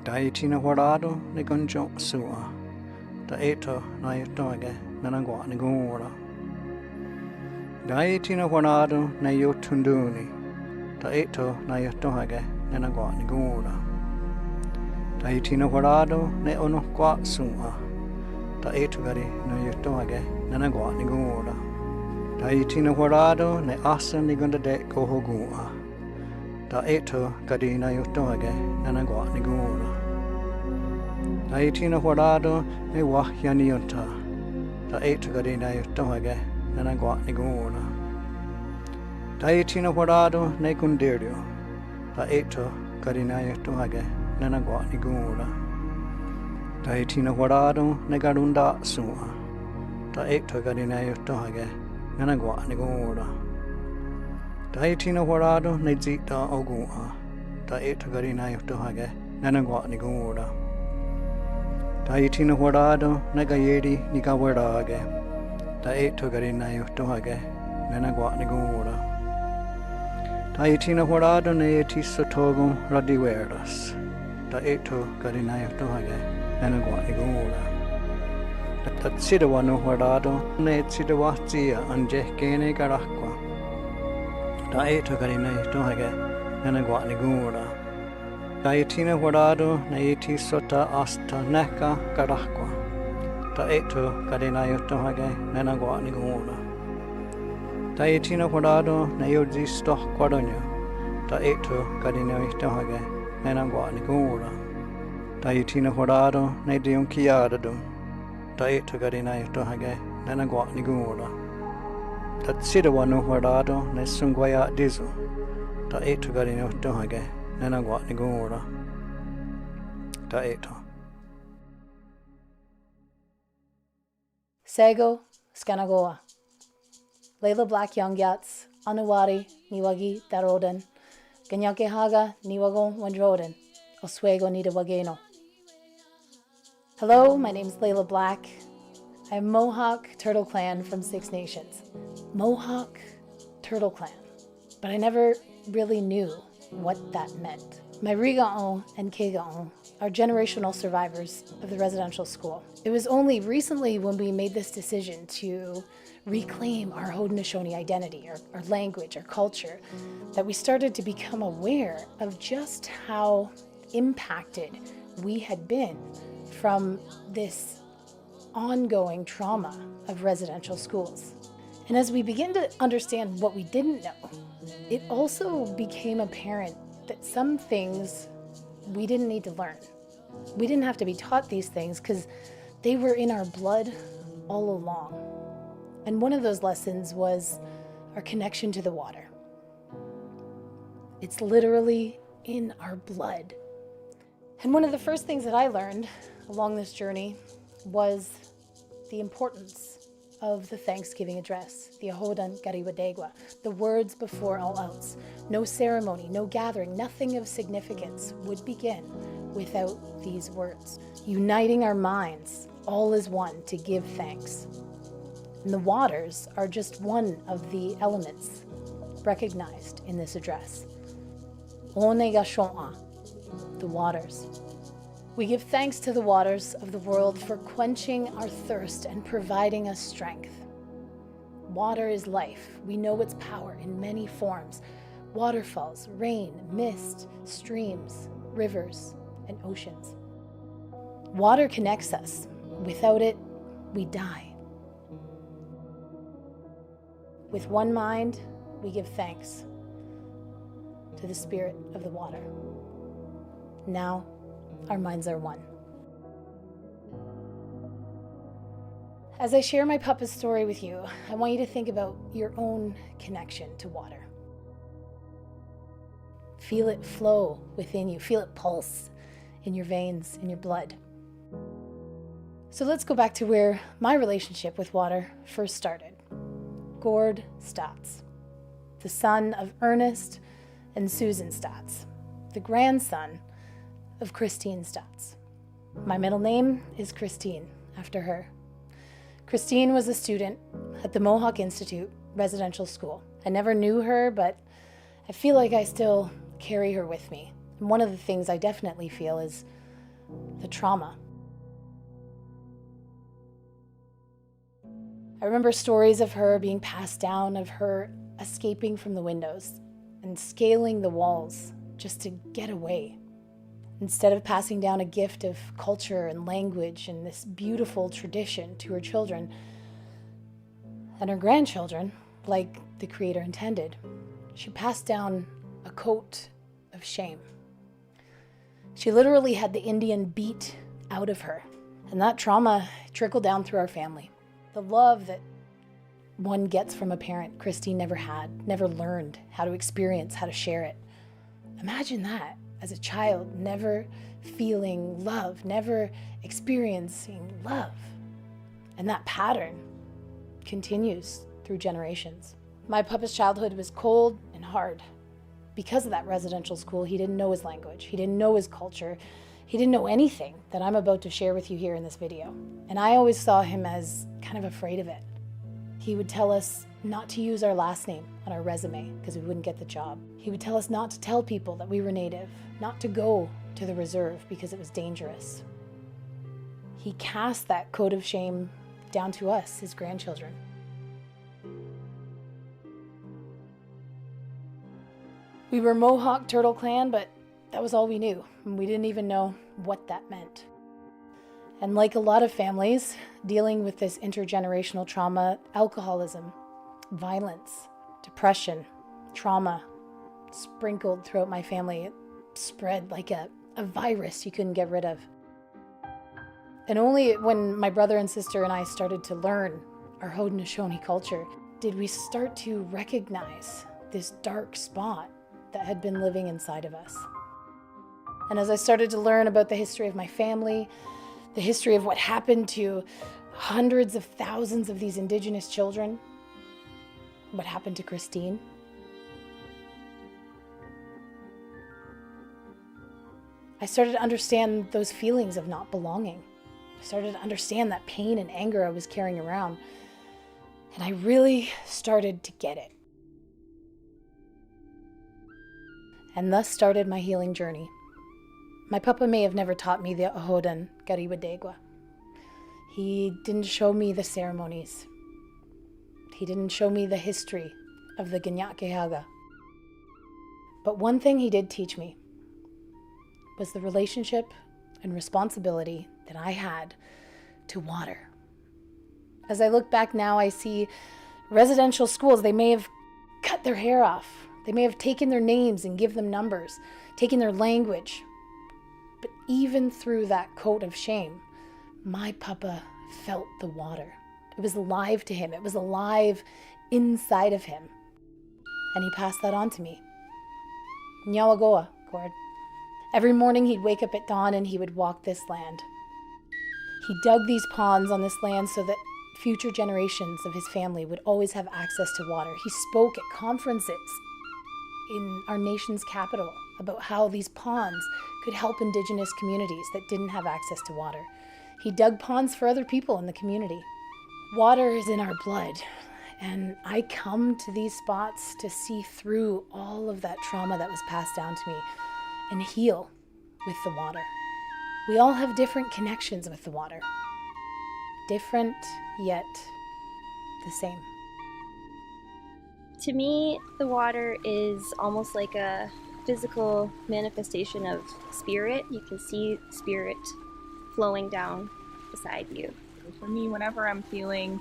Daye tina warado na gunjo sua. Da eto na yotoge na nangwa nigura. Da etina wanado na yotunduni. Da eto na yotoge na nangwa nigura. Da etina warado na ono kwa sua. Da eto gari na yotoge na nangwa nigura. Da etina warado na asa nigunda de kohogua. Da eto gari na yotoge na nangwa nigura. Da etina warado ne wahyaniota. Da etugari na yotohage na nangwa niguna. Da etina warado ne gundirio. Da eto gari na yotohage na nangwa niguna. Da etina warado ne garunda sua. ta e to gari na yo to hage nana gwa ni gora ta e tina horado ne zita ogu ta e to gari na yo to hage nana gwa ni gora ta e tina horado na ga yeri ni ga wera hage ta e to gari na yo to hage nana gwa ni gora ta e tina horado ne e ti sotogo radi weras ta e to gari na yo to hage nana gwa ni gora ta tsidawa no horado ne tsidawa tia anje kene garakwa ta e to gari na yo to hage nana gwa ni gora ta e tina horado ne e ti sota asta neka garakwa ta e to gari na yo to hage nana gwa ni gora ta e tina horado ne yo di sto quadonyo ta e to gari na yo to hage nana gwa ni gora ta e tina horado ne di un kiado ta e to gari na yo to hage nana gwa ni gora ta tsidawa no horado ne sungwaya dizo ta e to gari na yo to hage nana gwa ni gora ta e to C.I.R.C.E Layla Black Young Yats, Anuwari, Niwagi, Daroden, Ganyake Haga, Niwagon, Wandroden, Oswego Nida Wageno. Hello, my name is Layla Black. I'm Mohawk Turtle Clan from Six Nations. Mohawk Turtle Clan. But I never really knew what that meant. My Riga'on and Kega'on are generational survivors of the residential school. It was only recently when we made this decision to reclaim our Haudenosaunee identity, our language, our culture, that we started to become aware of just how impacted we had been from this ongoing trauma of residential schools. And as we begin to understand what we didn't know, it also became apparent that some things we didn't need to learn. We didn't have to be taught these things because they were in our blood all along. And one of those lessons was our connection to the water. It's literally in our blood. And one of the first things that I learned along this journey was the importance of the Thanksgiving address, the Ahodan Gariwadegwa, the words before all else. No ceremony, no gathering, nothing of significance would begin without these words. Uniting our minds, all as one, to give thanks. And the waters are just one of the elements recognized in this address. Onega Shon'a, the waters. We give thanks to the waters of the world for quenching our thirst and providing us strength. Water is life. We know its power in many forms. Waterfalls, rain, mist, streams, rivers, and oceans. Water connects us. Without it, we die. With one mind, we give thanks to the spirit of the water. Now, our minds are one. As I share my Papa's story with you, I want you to think about your own connection to water. Feel it flow within you. Feel it pulse in your veins, in your blood. So let's go back to where my relationship with water first started. C.I.R.C.E Staats, the son of Ernest and Susan Staats, the grandson of Christine Staats. My middle name is Christine, after her. Christine was a student at the Mohawk Institute Residential School. I never knew her, but I feel like I still carry her with me. And one of the things I definitely feel is the trauma. I remember stories of her being passed down, of her escaping from the windows and scaling the walls just to get away. Instead of passing down a gift of culture and language and this beautiful tradition to her children and her grandchildren, like the Creator intended, she passed down a coat of shame. She literally had the Indian beat out of her, and that trauma trickled down through our family. The love that one gets from a parent, Christine never had, never learned how to experience, how to share it. Imagine that. As a child, never feeling love, never experiencing love. And that pattern continues through generations. My papa's childhood was cold and hard. Because of that residential school, he didn't know his language, he didn't know his culture, he didn't know anything that I'm about to share with you here in this video. And I always saw him as kind of afraid of it. He would tell us not to use our last name on our resume because we wouldn't get the job. He would tell us not to tell people that we were Native, not to go to the reserve because it was dangerous. He cast that code of shame down to us, his grandchildren. We were Mohawk Turtle Clan, but that was all we knew, and we didn't even know what that meant. And like a lot of families dealing with this intergenerational trauma, alcoholism, violence, depression, trauma sprinkled throughout my family. It spread like a virus you couldn't get rid of. And only when my brother and sister and I started to learn our Haudenosaunee culture did we start to recognize this dark spot that had been living inside of us. And as I started to learn about the history of my family, the history of what happened to hundreds of thousands of these Indigenous children, what happened to Christine, I started to understand those feelings of not belonging. I started to understand that pain and anger I was carrying around. And I really started to get it. And thus started my healing journey. My papa may have never taught me the Ahodan Gariwadegwa. He didn't show me the ceremonies. He didn't show me the history of the Ganyakehaga. But one thing he did teach me was the relationship and responsibility that I had to water. As I look back now, I see residential schools, they may have cut their hair off. They may have taken their names and give them numbers, taken their language. But even through that coat of shame, my papa felt the water. It was alive to him. It was alive inside of him. And he passed that on to me. Nyawagoa, Gord. Every morning he'd wake up at dawn and he would walk this land. He dug these ponds on this land so that future generations of his family would always have access to water. He spoke at conferences in our nation's capital about how these ponds could help Indigenous communities that didn't have access to water. He dug ponds for other people in the community. Water is in our blood, and I come to these spots to see through all of that trauma that was passed down to me and heal with the water. We all have different connections with the water. Different, yet the same. To me, the water is almost like a physical manifestation of spirit. You can see spirit flowing down beside you. For me, whenever I'm feeling,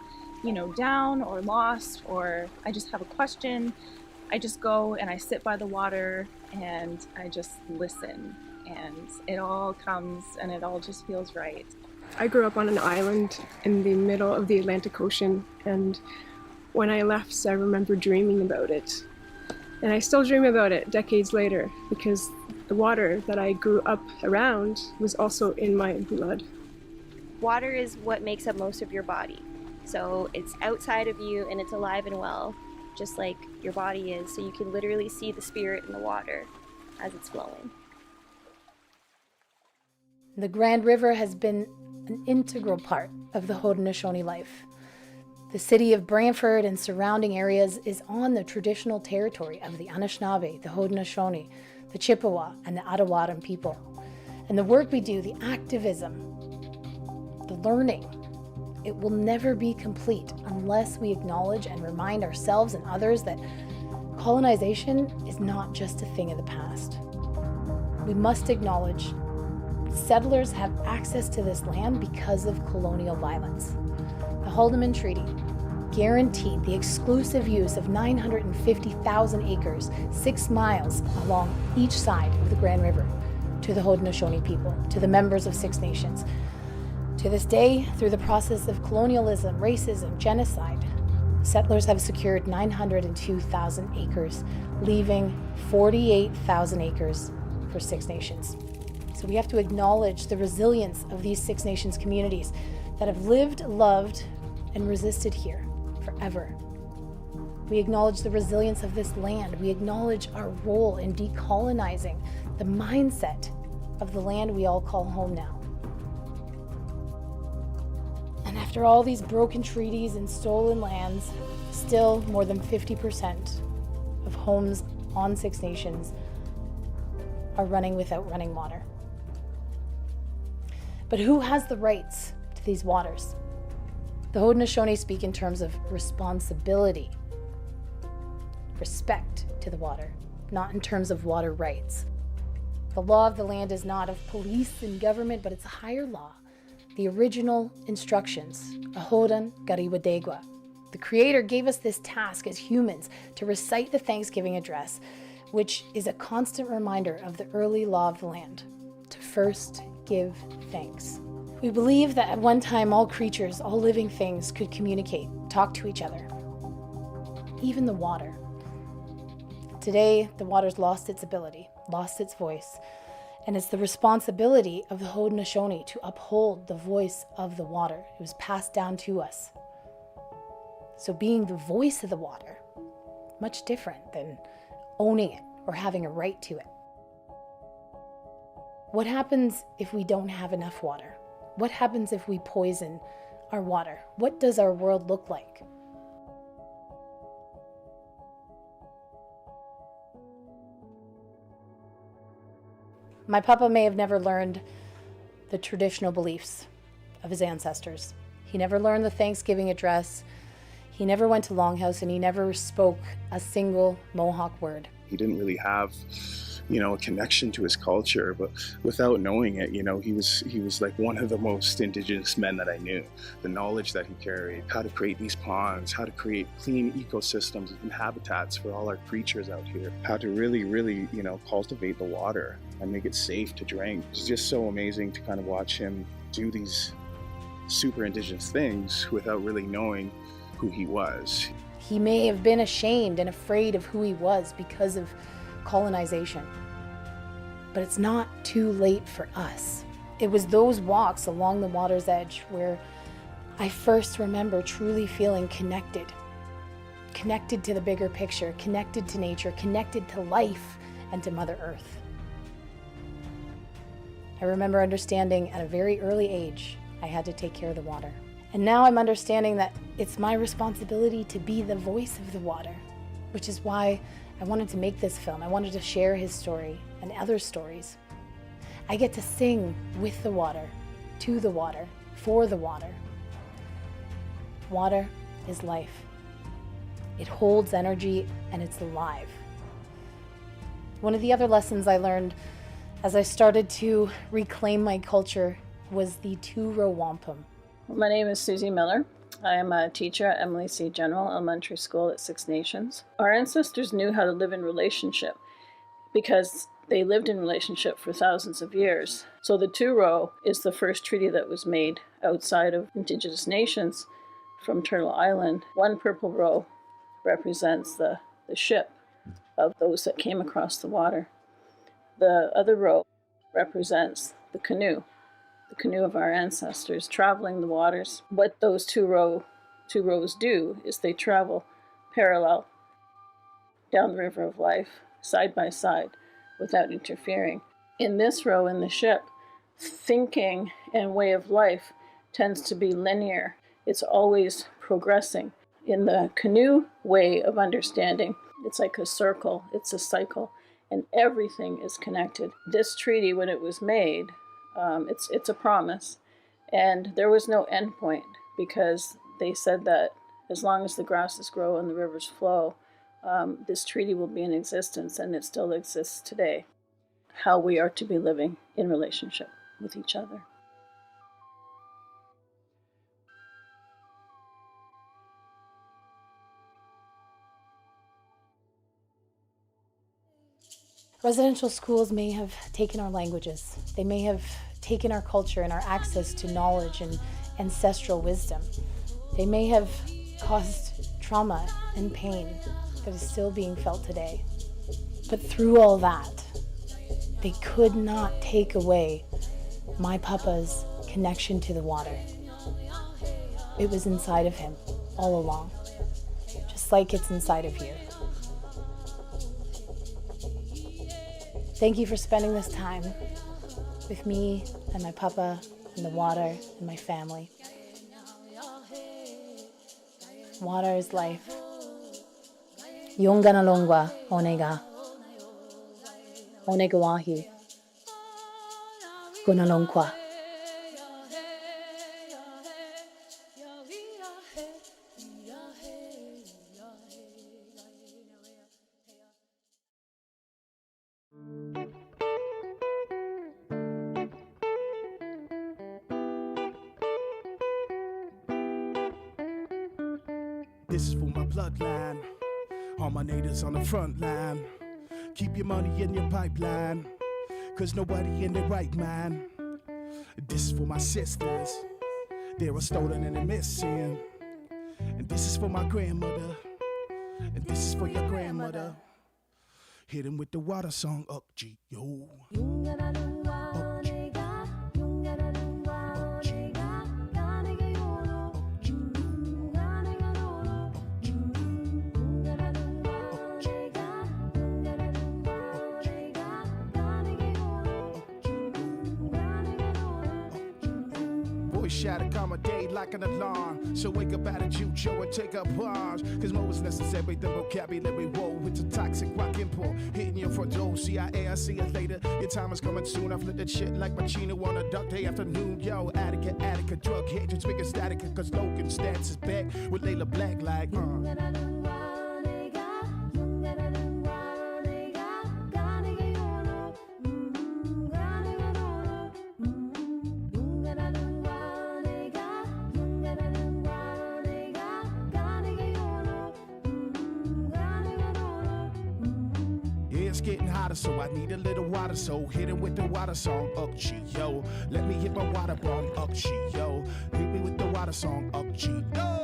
down or lost, or I just have a question, I just go and I sit by the water and I just listen, and it all comes and it all just feels right. I grew up on an island in the middle of the Atlantic Ocean, and when I left, I remember dreaming about it. And I still dream about it decades later, because the water that I grew up around was also in my blood. Water is what makes up most of your body. So it's outside of you and it's alive and well, just like your body is. So you can literally see the spirit in the water as it's flowing. The Grand River has been an integral part of the Haudenosaunee life. The city of Brantford and surrounding areas is on the traditional territory of the Anishinaabe, the Haudenosaunee, the Chippewa, and the Attawatam people. And the work we do, the activism, the learning, it will never be complete unless we acknowledge and remind ourselves and others that colonization is not just a thing of the past. We must acknowledge settlers have access to this land because of colonial violence. The Haldimand Treaty guaranteed the exclusive use of 950,000 acres, 6 miles along each side of the Grand River, to the Haudenosaunee people, to the members of Six Nations. To this day, through the process of colonialism, racism, genocide, settlers have secured 902,000 acres, leaving 48,000 acres for Six Nations. So we have to acknowledge the resilience of these Six Nations communities that have lived, loved, and resisted here forever. We acknowledge the resilience of this land. We acknowledge our role in decolonizing the mindset of the land we all call home now. And after all these broken treaties and stolen lands, still more than 50% of homes on Six Nations are running without running water. But who has the rights to these waters? The Haudenosaunee speak in terms of responsibility, respect to the water, not in terms of water rights. The law of the land is not of police and government, but it's a higher law. The original instructions, Ahodan Gariwadegwa. The Creator gave us this task as humans to recite the Thanksgiving address, which is a constant reminder of the early law of the land, to first give thanks. We believe that at one time all creatures, all living things could communicate, talk to each other, even the water. Today, the water's lost its ability, lost its voice, and it's the responsibility of the Haudenosaunee to uphold the voice of the water. It was passed down to us. So being the voice of the water, much different than owning it or having a right to it. What happens if we don't have enough water? What happens if we poison our water? What does our world look like? My papa may have never learned the traditional beliefs of his ancestors. He never learned the Thanksgiving address. He never went to Longhouse, and he never spoke a single Mohawk word. He didn't really have, a connection to his culture, but without knowing it, he was like one of the most Indigenous men that I knew. The knowledge that he carried, how to create these ponds, how to create clean ecosystems and habitats for all our creatures out here, how to really, cultivate the water and make it safe to drink. It's just so amazing to kind of watch him do these super Indigenous things without really knowing who he was. He may have been ashamed and afraid of who he was because of colonization. But it's not too late for us. It was those walks along the water's edge where I first remember truly feeling connected to the bigger picture, connected to nature, connected to life and to Mother Earth. I remember understanding at a very early age I had to take care of the water. And now I'm understanding that it's my responsibility to be the voice of the water, which is why I wanted to make this film. I wanted to share his story and other stories. I get to sing with the water, to the water, for the water. Water is life. It holds energy and it's alive. One of the other lessons I learned as I started to reclaim my culture was the two-row wampum. My name is Susie Miller. I am a teacher at Emily C. General Elementary School at Six Nations. Our ancestors knew how to live in relationship because they lived in relationship for thousands of years. So the two-row is the first treaty that was made outside of Indigenous nations from Turtle Island. One purple row represents the ship of those that came across the water. The other row represents the canoe of our ancestors traveling the waters. What those two rows do is they travel parallel down the river of life, side by side, without interfering. In this row in the ship, thinking and way of life tends to be linear. It's always progressing. In the canoe way of understanding, it's like a circle, it's a cycle, and everything is connected. This treaty, when it was made, it's a promise, and there was no end point because they said that as long as the grasses grow and the rivers flow, this treaty will be in existence, and it still exists today. How we are to be living in relationship with each other. Residential schools may have taken our languages. They may have taken our culture and our access to knowledge and ancestral wisdom. They may have caused trauma and pain that is still being felt today. But through all that, they could not take away my papa's connection to the water. It was inside of him all along. It's like it's inside of you. Thank you for spending this time with me and my papa and the water and my family. Water is life. Yongana longwa onega. Onega wahi. Guna longkwa. This is for my bloodline, all my natives on the front line. Keep your money in your pipeline, cause nobody in their right mind. This is for my sisters, they were stolen and they're missing. And this is for my grandmother, and this is for your grandmother. Hit him with the water song, up G, yo. Shot accommodate like an alarm. So wake up out of jujo and take up arms. Cause more is necessary than vocabulary. Whoa, it's a toxic rock import. Hitting your front door, C.I.R.C.L.E later. Your time is coming soon. I've lit that shit like Pacino on a dark day afternoon. Yo, Attica, drug hit, just make it static. Cause Logan Staats is back with Layla Black like, It's getting hotter, so I need a little water. So hit it with the water song, up G, yo. Let me hit my water bomb, up G, yo. Hit me with the water song, up G, yo.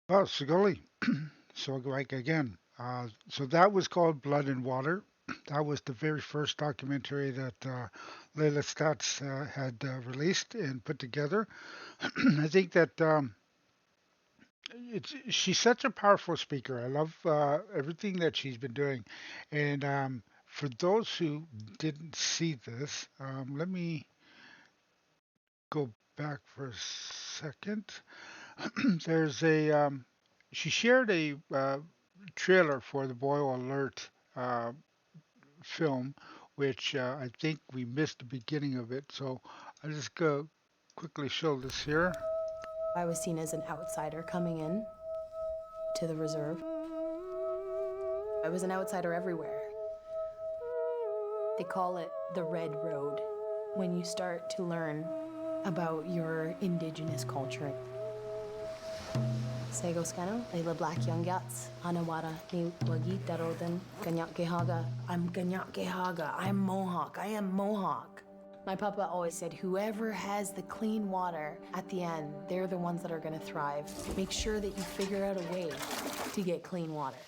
Well, C.I.R.C.L.E. So like again, so that was called Blood and Water. That was the very first documentary that Layla Staats had released and put together. I think that she's such a powerful speaker. I love everything that she's been doing. And for those who didn't see this, let me go back for a second. There's a she shared a trailer for the Boyle Alert film, which I think we missed the beginning of it. So I'll just go quickly show this here. I was seen as an outsider coming in to the reserve. I was an outsider everywhere. They call it the Red Road when you start to learn about your indigenous culture. C.I.R.C.L.E, Layla Black Young Yats, Anawara, Ni Wagi Daroden, Ganyak Gehaga. I'm Ganyak Gehaga. I'm Mohawk. I am Mohawk. My papa always said, whoever has the clean water at the end, they're the ones that are going to thrive. Make sure that you figure out a way to get clean water.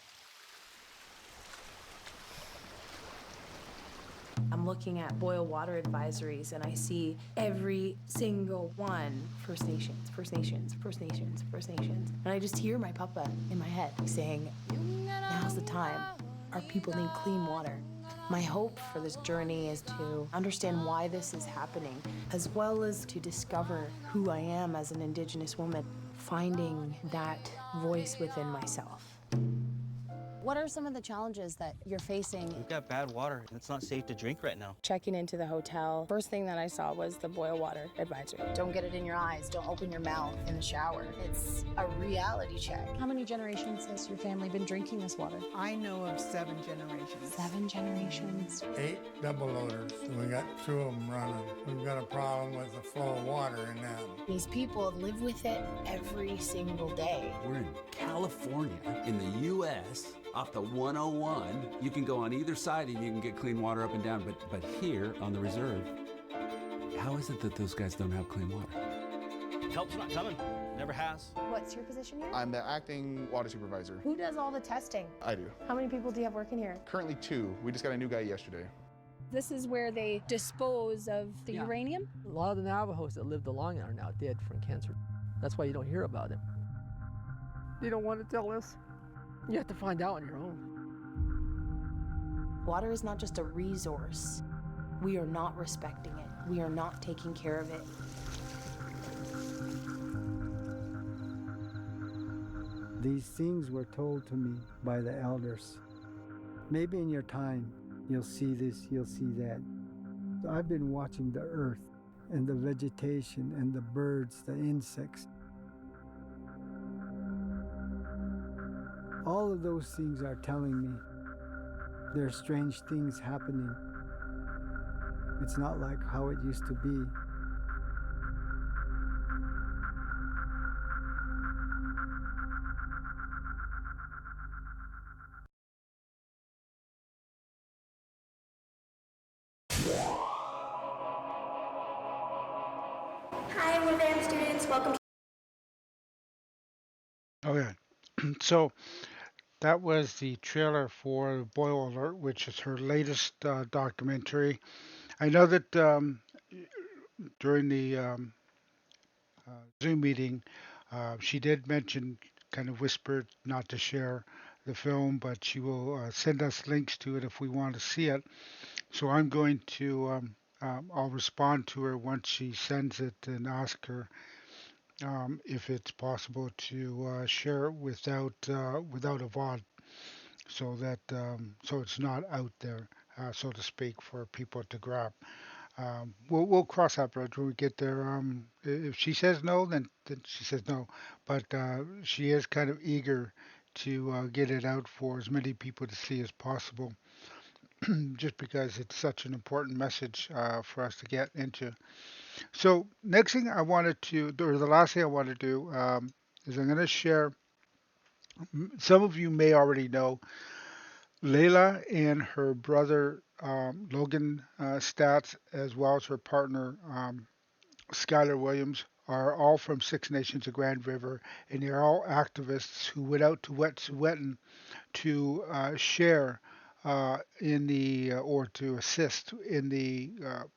I'm looking at boil water advisories and I see every single one First Nations, First Nations, First Nations, First Nations. And I just hear my papa in my head saying, now's the time. Our people need clean water. My hope for this journey is to understand why this is happening, as well as to discover who I am as an Indigenous woman, finding that voice within myself. What are some of the challenges that you're facing? We've got bad water, and it's not safe to drink right now. Checking into the hotel, first thing that I saw was the boil water advisory. Don't get it in your eyes. Don't open your mouth in the shower. It's a reality check. How many generations has your family been drinking this water? I know of 7 generations. 7 generations. 8 double loaders. We got 2 of them running. We've got a problem with the flow of water in them. These people live with it every single day. We're in California, in the U.S., off the 101. You can go on either side and you can get clean water up and down, but here on the reserve, how is it that those guys don't have clean water? Help's not coming. Never has. What's your position here? I'm the acting water supervisor. Who does all the testing? I do. How many people do you have working here? Currently 2. We just got a new guy yesterday. This is where they dispose of the uranium? A lot of the Navajos that lived along it are now dead from cancer. That's why you don't hear about it. They don't want to tell us. You have to find out on your own. Water is not just a resource. We are not respecting it. We are not taking care of it. These things were told to me by the elders. Maybe in your time, you'll see this, you'll see that. So I've been watching the earth and the vegetation and the birds, the insects. All of those things are telling me there are strange things happening. It's not like how it used to be. Hi, we're band students. Welcome to Okay, so that was the trailer for Boil Alert, which is her latest documentary. I know that during the Zoom meeting, she did mention, kind of whispered, not to share the film, but she will send us links to it if we want to see it. So I'm going to, I'll respond to her once she sends it and ask her if it's possible to share it without a VOD, so that so it's not out there, so to speak, for people to grab. We'll cross that bridge when we get there. If she says no, then she says no. But she is kind of eager to get it out for as many people to see as possible, just because it's such an important message for us to get into. So next thing I wanted to, or the last thing I want to do, is I'm going to share. Some of you may already know Layla and her brother Logan Staats, as well as her partner Skylar Williams, are all from Six Nations of Grand River, and they're all activists who went out to Wet'suwet'en to share in the or to assist in the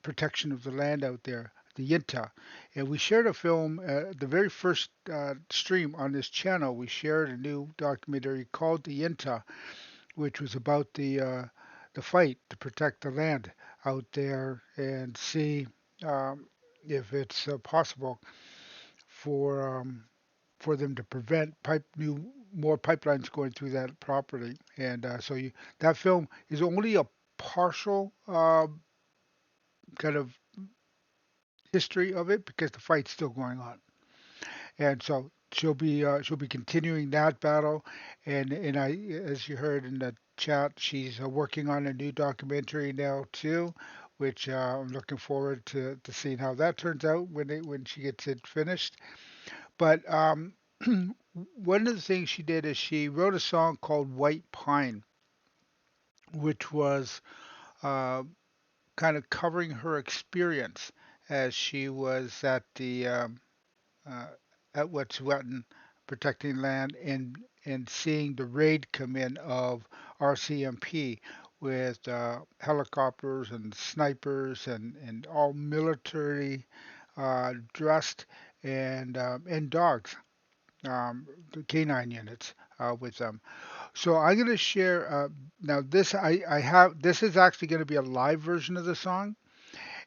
protection of the land out there, the Yinta. And we shared a film, the very first stream on this channel. We shared a new documentary called The Yinta, which was about the fight to protect the land out there, and see if it's possible for them to prevent more pipelines going through that property. And that film is only a partial kind of history of it, because the fight's still going on. And so she'll be continuing that battle. And I, as you heard in the chat, she's working on a new documentary now too, which I'm looking forward to seeing how that turns out when she gets it finished. But one of the things she did is she wrote a song called White Pine, which was kind of covering her experience as she was at the at Wet'suwet'en protecting land, and seeing the raid come in of RCMP, with helicopters and snipers and all military dressed and dogs, the canine units with them. So I'm going to share now. I have this is actually going to be a live version of the song,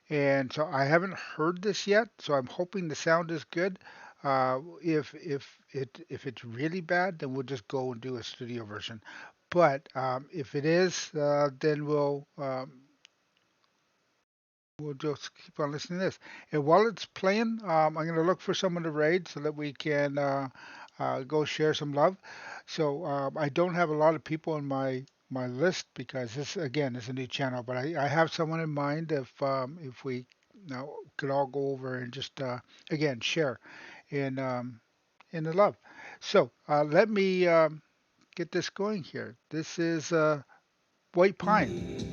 and so I haven't heard this yet. So I'm hoping the sound is good. If it's really bad, then we'll just go and do a studio version. But if it is, then we'll just keep on listening to this. And while it's playing, I'm going to look for someone to raid so that we can go share some love. So I don't have a lot of people on my list because this again is a new channel, but I have someone in mind if we could all go over and just again share in the love. So let me get this going here. This is White Pine.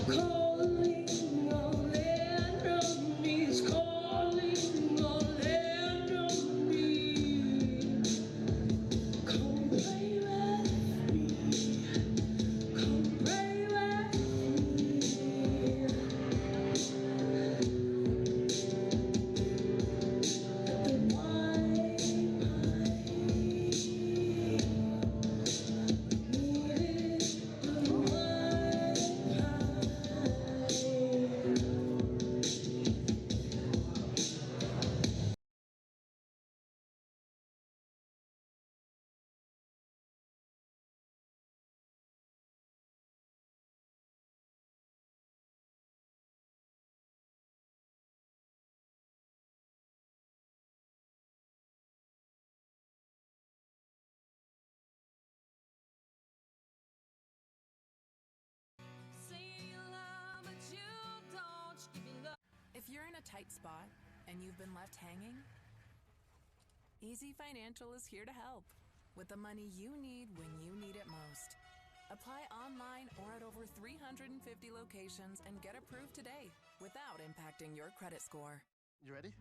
Calling all land on me is calling all land on me. Come play with me. Come play with me. The white If you're in a tight spot and you've been left hanging, Easy Financial is here to help with the money you need when you need it most. Apply online or at over 350 locations and get approved today without impacting your credit score. You ready?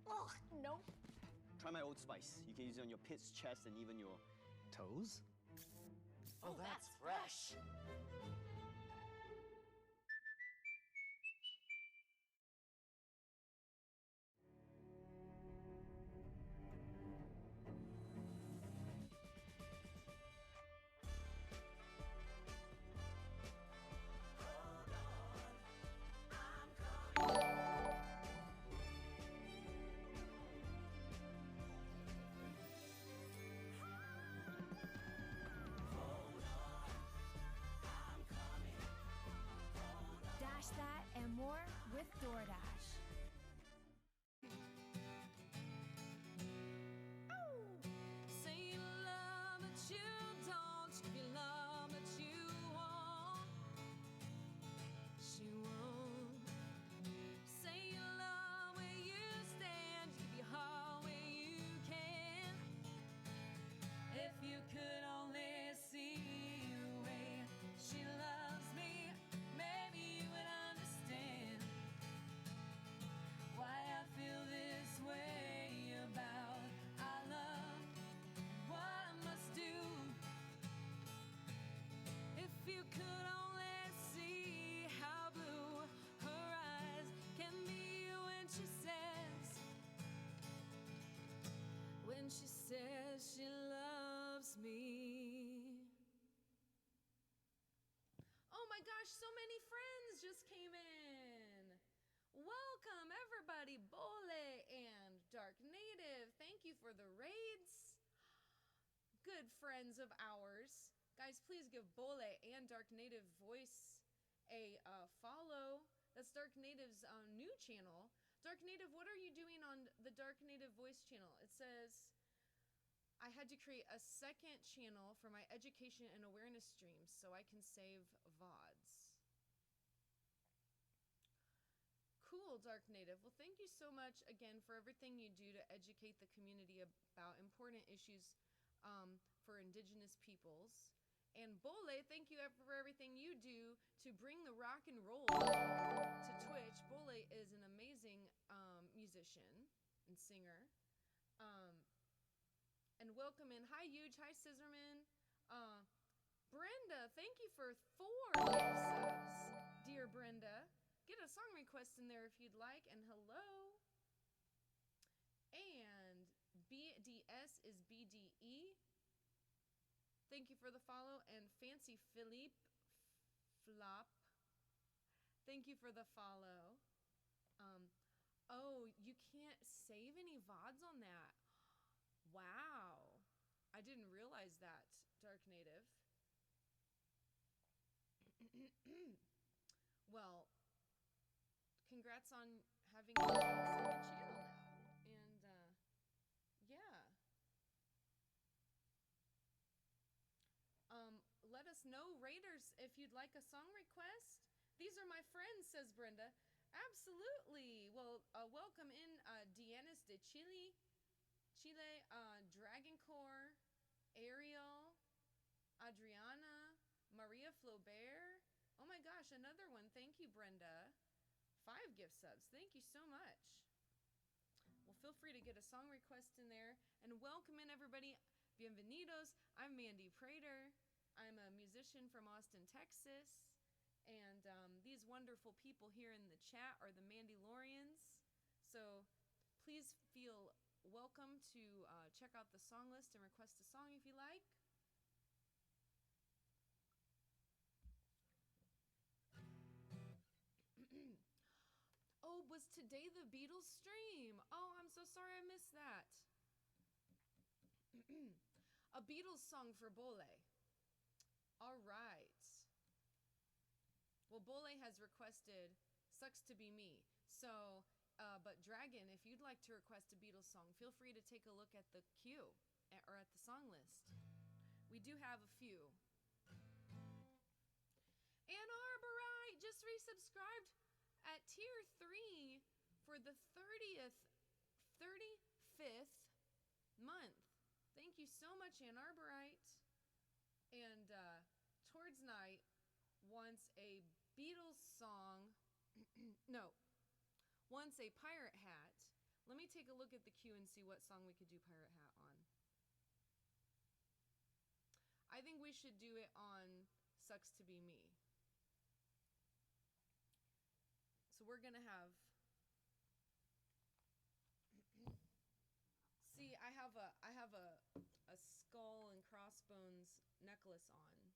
Oh, nope. Try my Old Spice. You can use it on your pits, chest, and even your toes. Oh, that's fresh. Dash that and more with DoorDash. Say you love but you don't. Give you love but you won't. She won't. Say you love where you stand. Give your heart where you can. If you could only see the way she loves me, maybe you would understand why I feel this way about our love. What I must do. If you could only see how blue her eyes can be when she says she loves me. Oh my gosh, so many friends just came in. Welcome everybody, Bole and Dark Native. Thank you for the raids. Good friends of ours. Guys, please give Bole and Dark Native Voice a follow. That's Dark Native's new channel. Dark Native, what are you doing on the Dark Native Voice channel? It says, I had to create a second channel for my education and awareness streams so I can save VODs. Cool, Dark Native. Well, thank you so much again for everything you do to educate the community about important issues for Indigenous peoples. And Bole, thank you for everything you do to bring the rock and roll to Twitch. Bole is an amazing musician and singer. And welcome in. Hi, Huge. Hi, Scissorman. Brenda, thank you for 4 gift subs, dear Brenda. Get a song request in there if you'd like. And hello. And BDS is BDE. Thank you for the follow. And Fancy Philippe Flop, thank you for the follow. Oh, you can't save any VODs on that. Wow. I didn't realize that, Dark Native. Well, congrats on having a second channel now. And yeah. Let us know, Raiders, if you'd like a song request. These are my friends, says Brenda. Absolutely. Well, welcome in Dianis de Chile, Dragoncore, Ariel, Adriana, Maria Flaubert. Oh my my gosh, another one. Thank you, Brenda. 5 gift subs. Thank you so much. Well, feel free to get a song request in there. And welcome in, everybody. Bienvenidos. I'm Mandy Prater. I'm a musician from Austin, Texas. And these wonderful people here in the chat are the Mandalorians. So please feel welcome to check out the song list and request a song if you like. Oh, was today the Beatles stream? Oh, I'm so sorry I missed that. A Beatles song for Bole. All right. Well, Bole has requested Sucks to Be Me. So, but Dragon, if you'd like to request a Beatles song, feel free to take a look at the queue or at the song list. We do have a few. Ann Arborite just resubscribed at tier 3 for the 35th month. Thank you so much, Ann Arborite. And Towards Night wants a Beatles song. No, wants a Pirate Hat. Let me take a look at the queue and see what song we could do Pirate Hat on. I think we should do it on Sucks to Be Me. So we're gonna have. See, I have a skull and crossbones necklace on.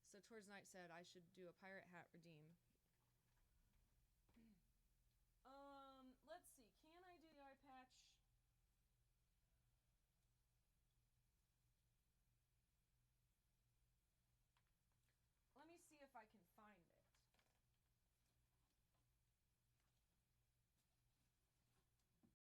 So Towards Night said I should do a Pirate Hat redeem.